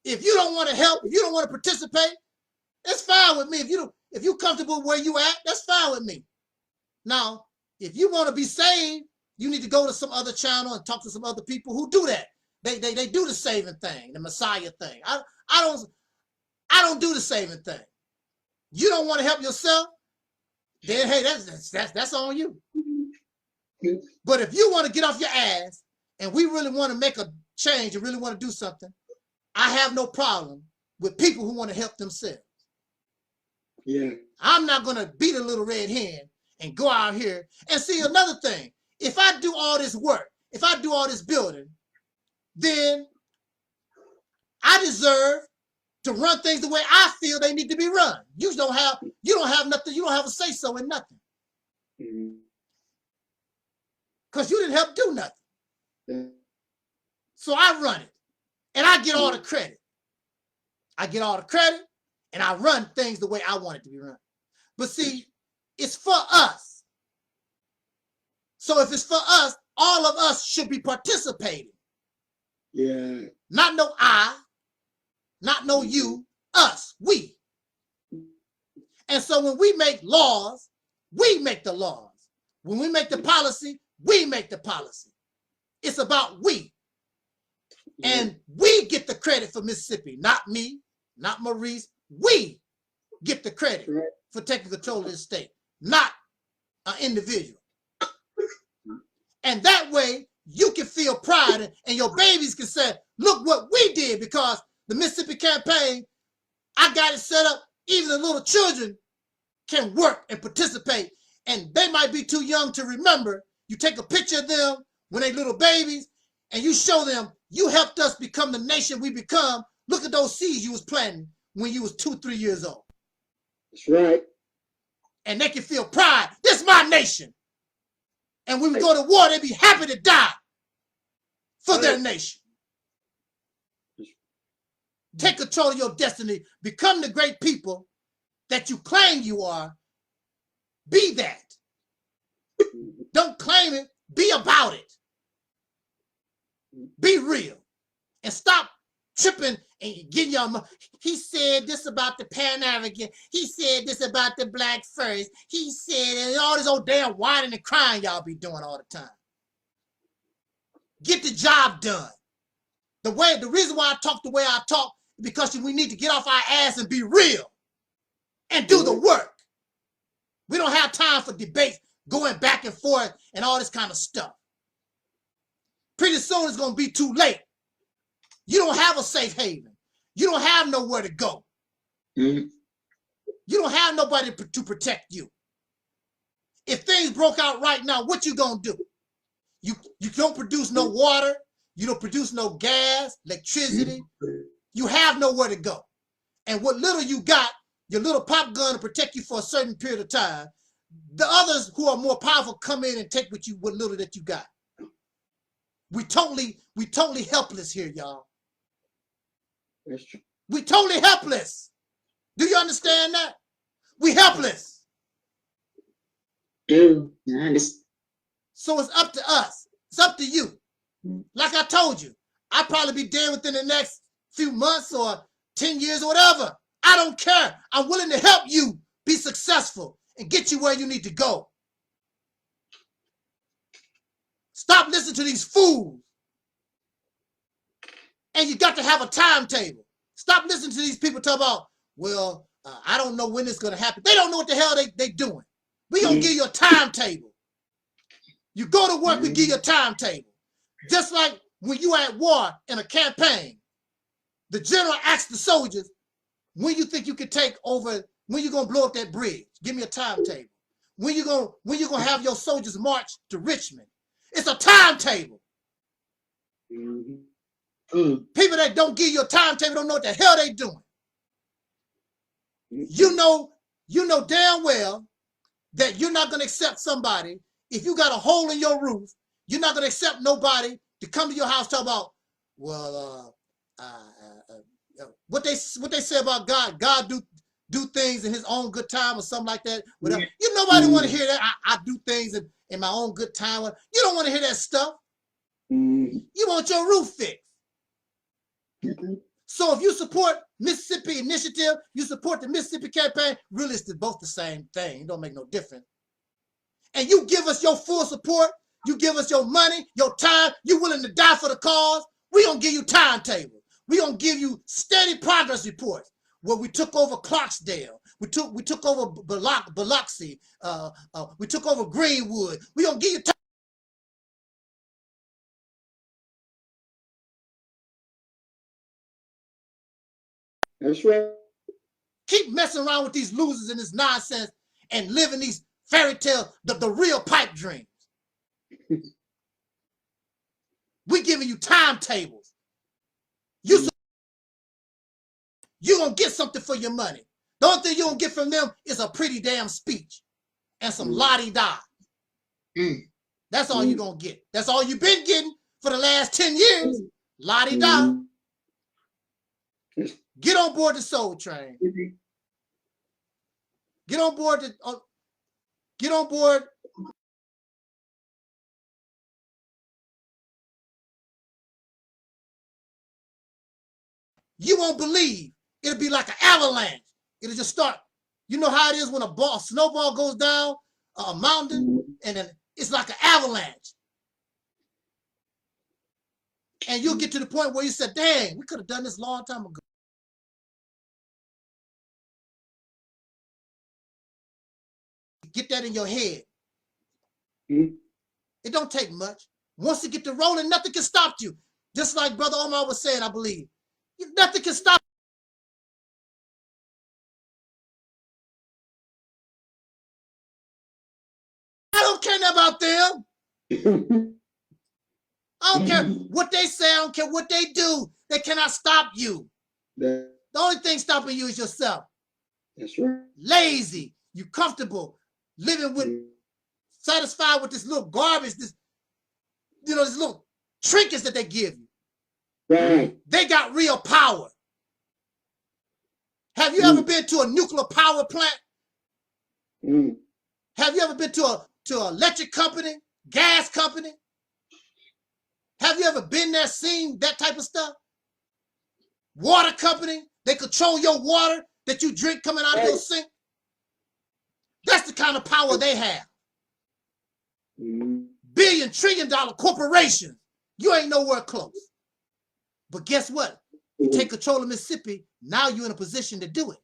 If you don't want to help, if you don't want to participate, it's fine with me. If you're comfortable where you at, that's fine with me. Now, if you want to be saved, you need to go to some other channel and talk to some other people who do that. They do the saving thing, the Messiah thing. I don't do the saving thing. You don't want to help yourself, then hey, that's on you. But if you want to get off your ass and we really want to make a change and really want to do something, I have no problem with people who want to help themselves. Yeah. I'm not going to be the little red hen and go out here and see another thing. If I do all this work, if I do all this building, then I deserve to run things the way I feel they need to be run. You don't have nothing, you don't have a say so in nothing. Because you didn't help do nothing. So I run it and I get all the credit. I get all the credit and I run things the way I want it to be run. But see, it's for us. So if it's for us, all of us should be participating. Yeah. Not no I, not no you, us, we. And so when we make laws, we make the laws. When we make the policy, we make the policy. It's about we. And we get the credit for Mississippi, not me, not Maurice. We get the credit for taking control of this state, not an individual. And that way, you can feel pride and your babies can say, look what we did, because the Mississippi campaign, I got it set up. Even the little children can work and participate. And they might be too young to remember. You take a picture of them when they little babies and you show them, you helped us become the nation we become. Look at those seeds you was planting when you was 2, 3 years old. That's right. And they can feel pride. This is my nation. And when we go to war, they be happy to die for their nation. Take control of your destiny. Become the great people that you claim you are. Be that. Don't claim it. Be about it. Be real. And stop tripping and getting your. He said this about the Pan-African. He said this about the black first. He said, and all this old damn whining and crying y'all be doing all the time. Get the job done. The reason why I talk the way I talk is because we need to get off our ass and be real and do the work. We don't have time for debates going back and forth and all this kind of stuff. Pretty soon it's going to be too late. You don't have a safe haven. You don't have nowhere to go. You don't have nobody to protect you. If things broke out right now, what you going to do? You don't produce no water. You don't produce no gas, electricity. You have nowhere to go. And what little you got, your little pop gun to protect you for a certain period of time, the others who are more powerful come in and take what little that you got. We totally helpless here, y'all. That's true. We totally helpless. Do you understand that? We helpless. Dude, I understand. So it's up to us. It's up to you. Like I told you, I'll probably be dead within the next few months or 10 years or whatever. I don't care. I'm willing to help you be successful and get you where you need to go. Stop listening to these fools. And you got to have a timetable. Stop listening to these people talk about, well, I don't know when it's going to happen. They don't know what the hell they doing. We going to give you a timetable. You go to work, we give you a timetable. Just like when you at war in a campaign, the general asks the soldiers, when you think you can take over, when you going to blow up that bridge? Give me a timetable. When you going to have your soldiers march to Richmond? It's a timetable. People that don't give you a timetable don't know what the hell they doing. You know damn well that you're not going to accept somebody. If you got a hole in your roof, you're not going to accept nobody to come to your house talk about, well, what they say about God. God do things in his own good time or something like that. Whatever. You nobody want to hear that. I do things in my own good time. You don't want to hear that stuff. You want your roof fixed. So if you support Mississippi Initiative, you support the Mississippi Campaign, Realist is both the same thing. It don't make no difference. And you give us your full support, you give us your money, your time, you're willing to die for the cause, we're going to give you timetables. We're going to give you steady progress reports. Where we took over Clarksdale, we took over Biloxi, we took over Greenwood. We're going to give you time. That's right. Keep messing around with these losers and this nonsense and living these fairy tale, the real pipe dreams. We're giving you timetables. You're going to get something for your money. The only thing you're going to get from them is a pretty damn speech and some la-di-da. That's all you're going to get. That's all you've been getting for the last 10 years. La-di-da. Get on board the soul train. Get on board. Get on board. You won't believe. It'll be like an avalanche. It'll just start. You know how it is when a snowball goes down a mountain, and then it's like an avalanche. And you'll get to the point where you said, dang, we could have done this a long time ago. Get that in your head. It don't take much. Once you get to rolling, nothing can stop you. Just like Brother Omar was saying, I believe. Nothing can stop you. I don't care about them. I don't care what they say. I don't care what they do. They cannot stop you. The only thing stopping you is yourself. That's right. Lazy. You comfortable. Living with, satisfied with this little garbage, this little trinkets that they give you. Right. They got real power. Have you ever been to a nuclear power plant? Have you ever been to an electric company, gas company? Have you ever been there, seen that type of stuff? Water company, they control your water that you drink coming out of your sink. That's the kind of power they have. Billion, trillion dollar corporations. You ain't nowhere close. But guess what? You take control of Mississippi, now you're in a position to do it.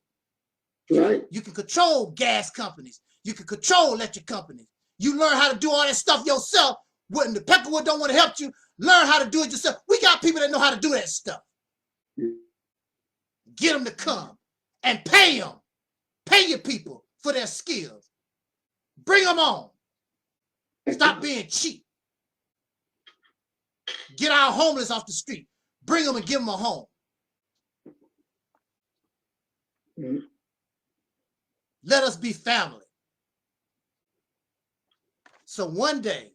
Right. You can control gas companies. You can control electric companies. You learn how to do all that stuff yourself. When the Peckerwood don't want to help you, learn how to do it yourself. We got people that know how to do that stuff. Get them to come and pay them. Pay your people for their skills. Bring them on. Stop being cheap. Get our homeless off the street. Bring them and give them a home. Let us be family. So one day,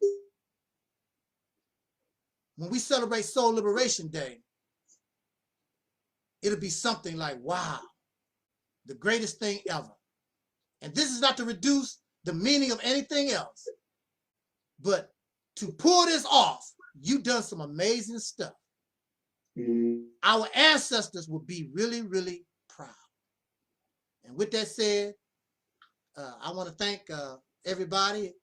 when we celebrate Soul Liberation Day, it'll be something like, wow, the greatest thing ever. And this is not to reduce the meaning of anything else, but to pull this off, you've done some amazing stuff. Our ancestors will be really, really proud. And with that said, I want to thank everybody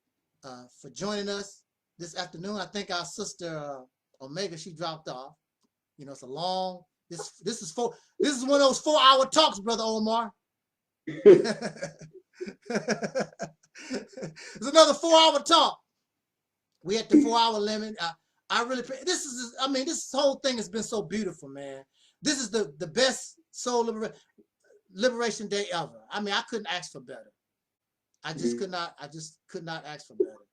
for joining us this afternoon. I think our sister Omega, she dropped off. You know, it's a long, this is one of those 4-hour talks, Brother Omar. It's another 4-hour talk. We at the 4-hour limit. I really, this whole thing has been so beautiful, man. This is the best Soul Liberation Day ever. I mean, I couldn't ask for better. I just could not ask for better.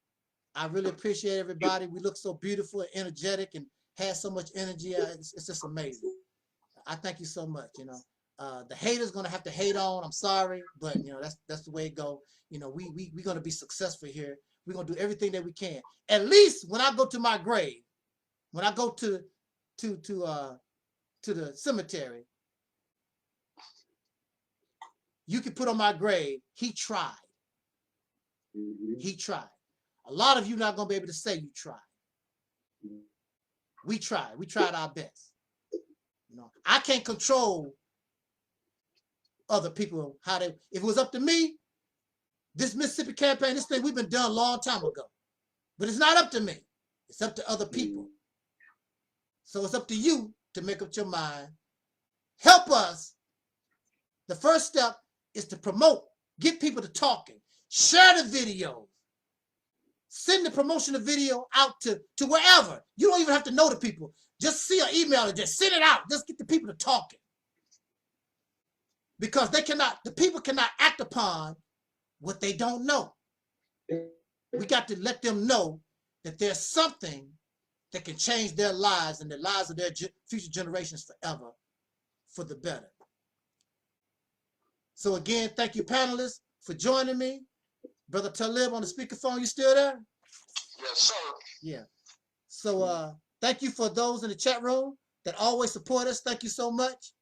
I really appreciate everybody. We look so beautiful and energetic and have so much energy. It's just amazing. I thank you so much. You know, the haters gonna have to hate on. I'm sorry, but you know that's the way it go. You know, we're gonna be successful here. We're gonna do everything that we can. At least when I go to my grave, when I go to the cemetery, you can put on my grave, he tried. He tried. A lot of you not gonna be able to say you tried. We tried. We tried our best. You know, I can't control other people how they. If it was up to me, this Mississippi campaign, this thing we've been done a long time ago. But it's not up to me. It's up to other people. So it's up to you to make up your mind. Help us. The first step is to promote, get people to talking, share the videos, send the promotional video out to wherever. You don't even have to know the people. Just see an email and just send it out. Just get the people to talking. Because the people cannot act upon what they don't know. We got to let them know that there's something that can change their lives and the lives of their future generations forever for the better. So again, thank you, panelists, for joining me. Brother Talib on the speakerphone, you still there? Yes, sir. Yeah. So thank you for those in the chat room that always support us. Thank you so much.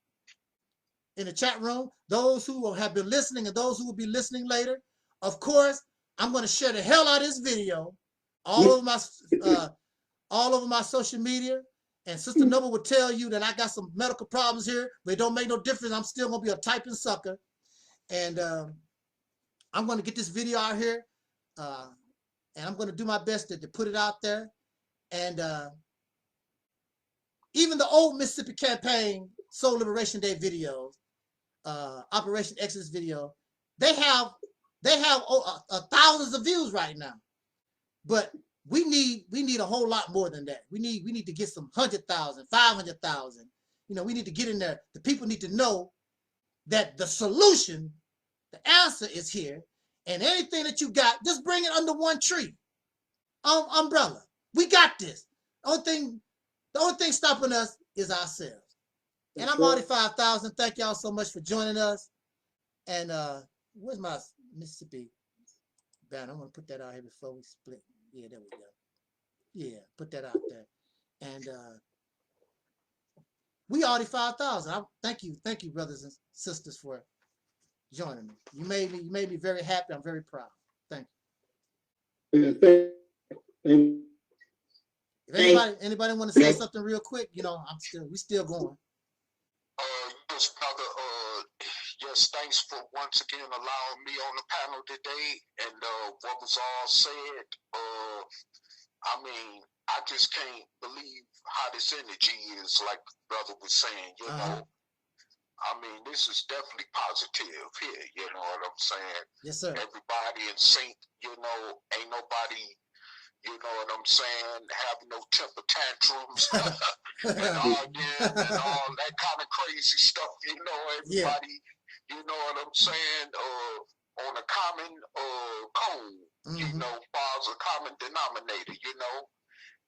In the chat room, those who have been listening and those who will be listening later. Of course, I'm going to share the hell out of this video all over my social media. And Sister Noble will tell you that I got some medical problems here, but it don't make no difference. I'm still going to be a typing sucker. And I'm going to get this video out here. And I'm going to do my best to put it out there. And even the old Mississippi campaign Soul Liberation Day videos, Operation Exodus video, they have thousands of views right now. But we need a whole lot more than that. We need to get some 100,000, 500,000. You know, we need to get in there. The people need to know that the solution, the answer is here. And anything that you got, just bring it under one tree. Umbrella. We got this. The only thing stopping us is ourselves. And I'm already 5,000. Thank y'all so much for joining us. And where's my Mississippi banner? I'm gonna put that out here before we split. Yeah, there we go. Yeah, put that out there. And we already 5,000. Thank you, brothers and sisters, for joining me. You made me very happy. I'm very proud. Thank you. If anybody want to say something real quick, you know, we still going. Yes, brother. Yes, thanks for once again allowing me on the panel today. And what was all said, I mean, I just can't believe how this energy is, like the brother was saying, you know. I mean, this is definitely positive here, you know what I'm saying? Yes, sir. Everybody in sync, you know, ain't nobody, you know what I'm saying, having no temper tantrums and arguing and all that kind of crazy stuff, you know, everybody, you know what I'm saying, on a common code, you know, as a common denominator, you know.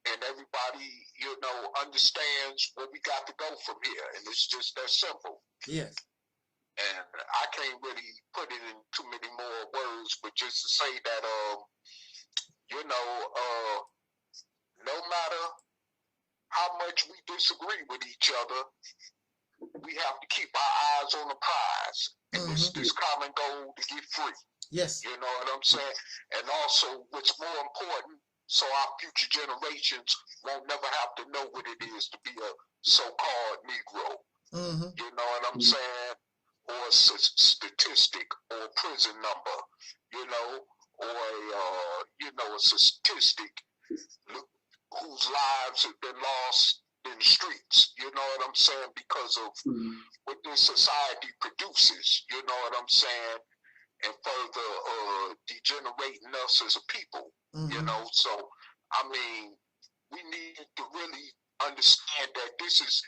And everybody, you know, understands where we got to go from here. And it's just that simple. Yes. And I can't really put it in too many more words, but just to say that, you know, no matter how much we disagree with each other, we have to keep our eyes on the prize. And this common goal to get free. Yes. You know what I'm saying? And also, what's more important, so our future generations won't never have to know what it is to be a so-called Negro. You know what I'm saying? Or a statistic or a prison number, you know, or you know, a statistic whose lives have been lost in the streets. You know what I'm saying? Because of what this society produces, you know what I'm saying? And further degenerating us as a people, you know. So, I mean, we need to really understand that this is,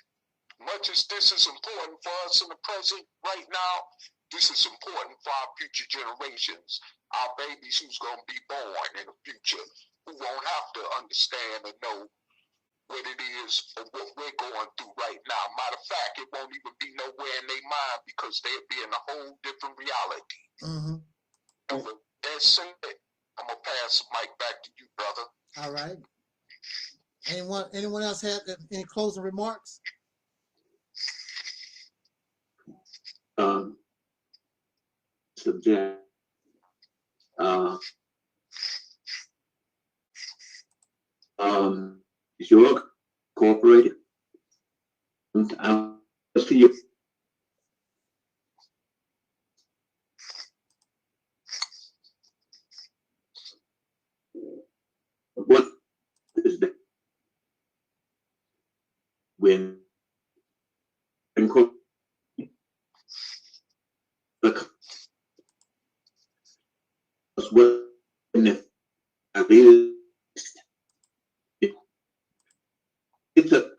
much as this is important for us in the present right now, this is important for our future generations, our babies who's going to be born in the future, who won't have to understand and know what it is or what we're going through right now. Matter of fact, it won't even be nowhere in their mind because they'll be in a whole different reality. And with that said, I'm gonna pass the mic back to you, brother. All right. Anyone else have any closing remarks? Subject. Is your cooperated? I'll see you. What is that? When what it's a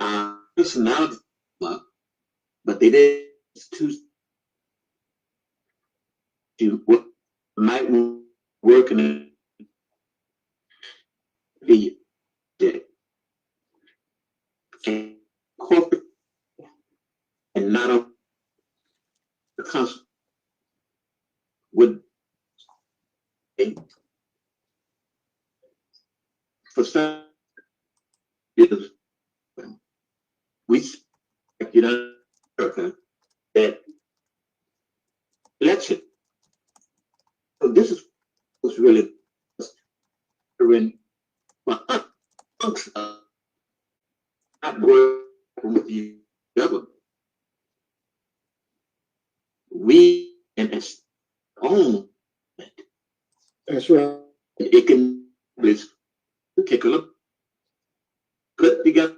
personality, but they did to what might work in the corporate and not on the council would for some is we you know that election. So this is what's really when not working with the government. We and its own. That's right. It can please take a look. Put together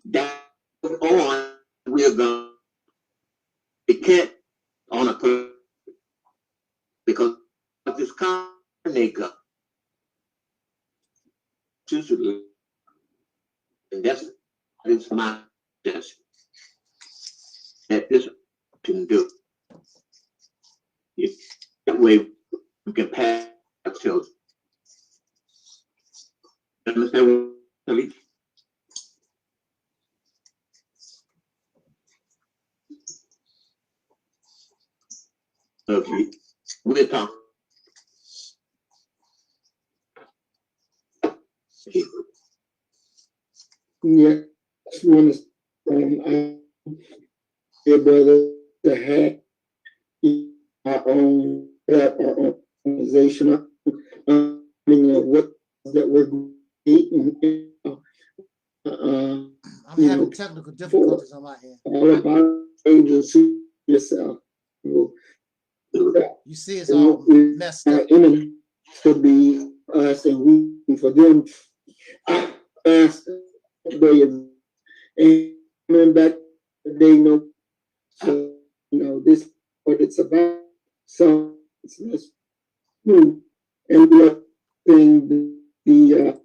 that on we're going. It can't on a person because of this kind of makeup. And that's my suggestion that this can do. If that way we can pass ourselves. Understand what Taalik? Okay, we'll talk. Yeah, just want to say, brother, to have our own organization, what that we're eating. I'm having technical difficulties on my end. All about agency yourself. We'll do that. You see, it's all messed up. Enemy to be us and we for them. I asked they and coming back, they know. So you know this what it's about. So it's true, and the thing the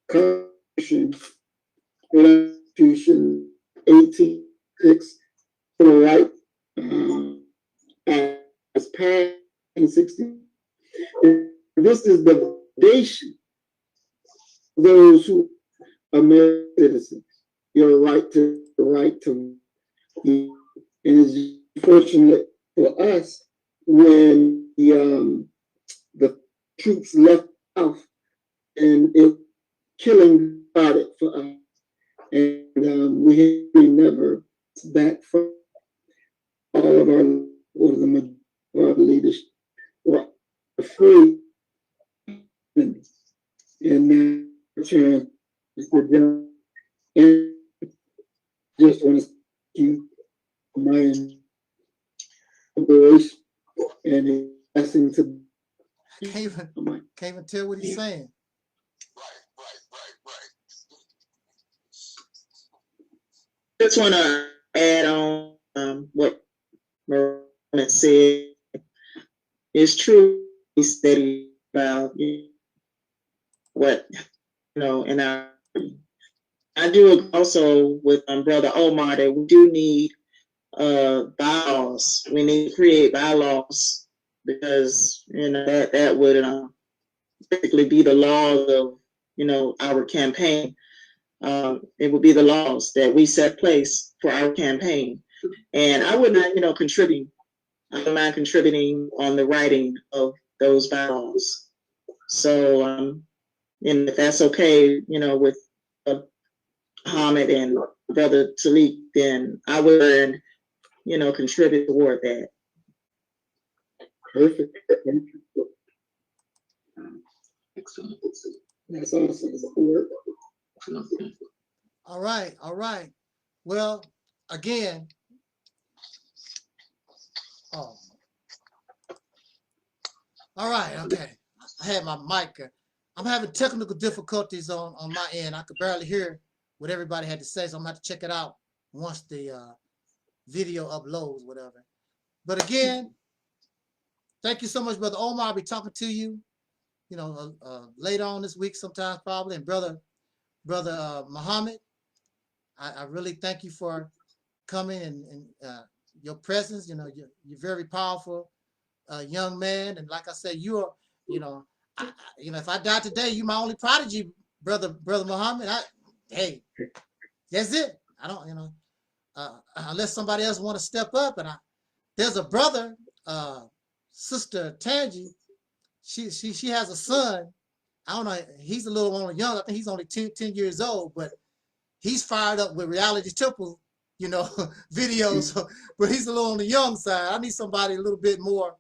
Constitution 18:6 for the right as passed in 16. This is the foundation of those who are American citizens. Your right to and it's fortunate for us when the troops left off and it killing started for us, and we never back from all of our or the majority of our leaders were free, and now return is the job. And just want to thank you for my embrace and blessing to. Can't even tell what he's saying. Just want to add on what Myron said. It's true. He's steady about what and I do also with Brother Omar that we do need bylaws. We need to create bylaws because that would basically be the laws of our campaign. It would be the laws that we set place for our campaign, and I would not contribute. I don't mind contributing on the writing of those bylaws. So and if that's okay, with Muhammad and Brother Taalik, then I would contribute toward that. Perfect. Excellent. That's awesome. All right. Well, again, all right, okay. I had my mic. I'm having technical difficulties on my end. I could barely hear what everybody had to say, so I'm gonna have to check it out once the video uploads, whatever. But again, thank you so much, Brother Omar. I'll be talking to you, later on this week sometimes probably. And Brother Muhammad, I really thank you for coming and your presence. You're very powerful young man, and like I said, you're if I die today, you're my only prodigy, brother Muhammad. Hey, that's it. I don't unless somebody else want to step up. And there's a brother, Sister Tangi. She has a son. I don't know. He's a little on young. I think he's only 10 years old, but he's fired up with Reality Temple, videos. But he's a little on the young side. I need somebody a little bit more,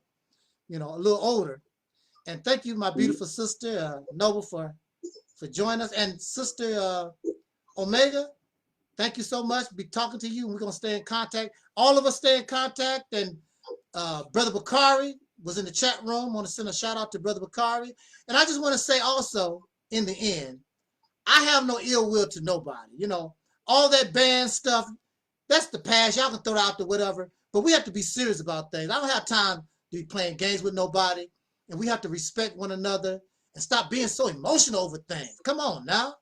a little older. And thank you, my beautiful sister Noble, for joining us, and Sister Omega. Thank you so much. Be talking to you, and we're gonna stay in contact. All of us stay in contact. And Brother Bakari was in the chat room. I want to send a shout out to Brother Bakari. And I just want to say also, in the end, I have no ill will to nobody. All that band stuff, that's the past. Y'all can throw it out to whatever. But we have to be serious about things. I don't have time to be playing games with nobody. And we have to respect one another and stop being so emotional over things. Come on now.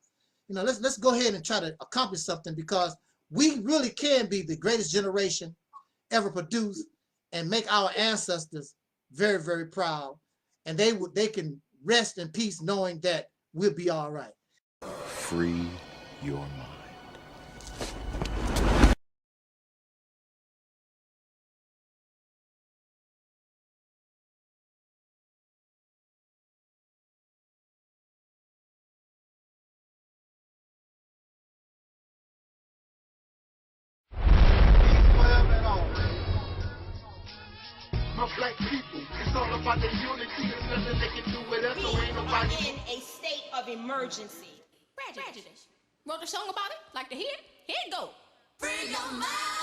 Let's go ahead and try to accomplish something, because we really can be the greatest generation ever produced and make our ancestors very, very proud. And they can rest in peace knowing that we'll be all right. Free your mind. Black people, it's all about the unity. There's nothing they can do with us, so ain't nobody. We are in a state of emergency. Prejudice. Wrote a song about it? Like to hear it? Here it go. Free your mind.